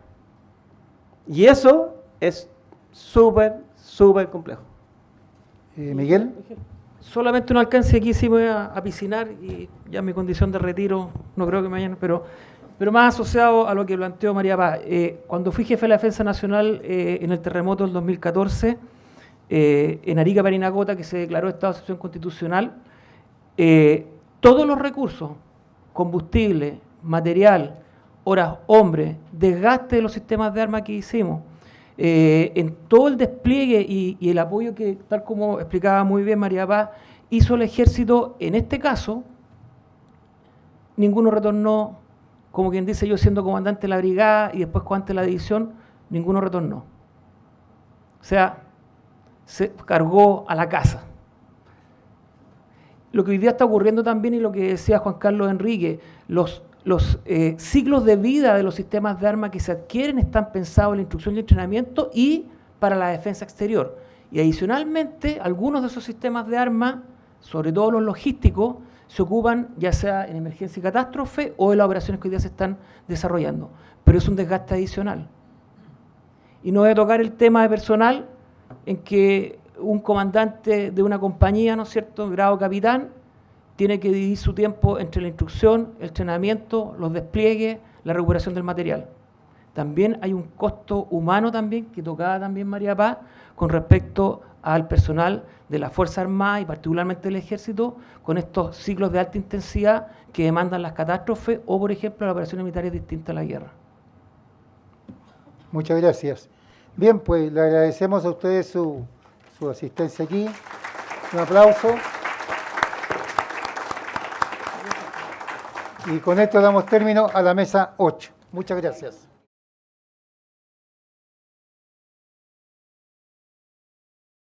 Y eso es súper, súper complejo. Miguel. Solamente un alcance aquí, sí me voy a piscinar y ya mi condición de retiro, no creo que me vayan, pero más asociado a lo que planteó María Paz. Cuando fui jefe de la Defensa Nacional en el terremoto del 2014, en Arica, Parinacota, que se declaró estado de excepción constitucional, todos los recursos, combustible, material, horas hombre, desgaste de los sistemas de armas que hicimos, en todo el despliegue y el apoyo que, tal como explicaba muy bien María Paz, hizo el ejército, en este caso, ninguno retornó, como quien dice, yo siendo comandante de la brigada y después comandante de la división, ninguno retornó. O sea, se cargó a la casa. Lo que hoy día está ocurriendo también, y lo que decía Juan Carlos Enrique, los ciclos de vida de los sistemas de armas que se adquieren están pensados en la instrucción y entrenamiento y para la defensa exterior. Y adicionalmente, algunos de esos sistemas de armas, sobre todo los logísticos, se ocupan ya sea en emergencia y catástrofe o en las operaciones que hoy día se están desarrollando. Pero es un desgaste adicional. Y no voy a tocar el tema de personal en que un comandante de una compañía, ¿no es cierto?, grado capitán, tiene que dividir su tiempo entre la instrucción, el entrenamiento, los despliegues, la recuperación del material. También hay un costo humano también, que tocaba también María Paz, con respecto al personal de las Fuerzas Armadas y particularmente del Ejército, con estos ciclos de alta intensidad que demandan las catástrofes o, por ejemplo, las operaciones militares distintas a la guerra. Muchas gracias. Bien, pues le agradecemos a ustedes su asistencia aquí. Un aplauso. Y con esto damos término a la mesa 8. Muchas gracias.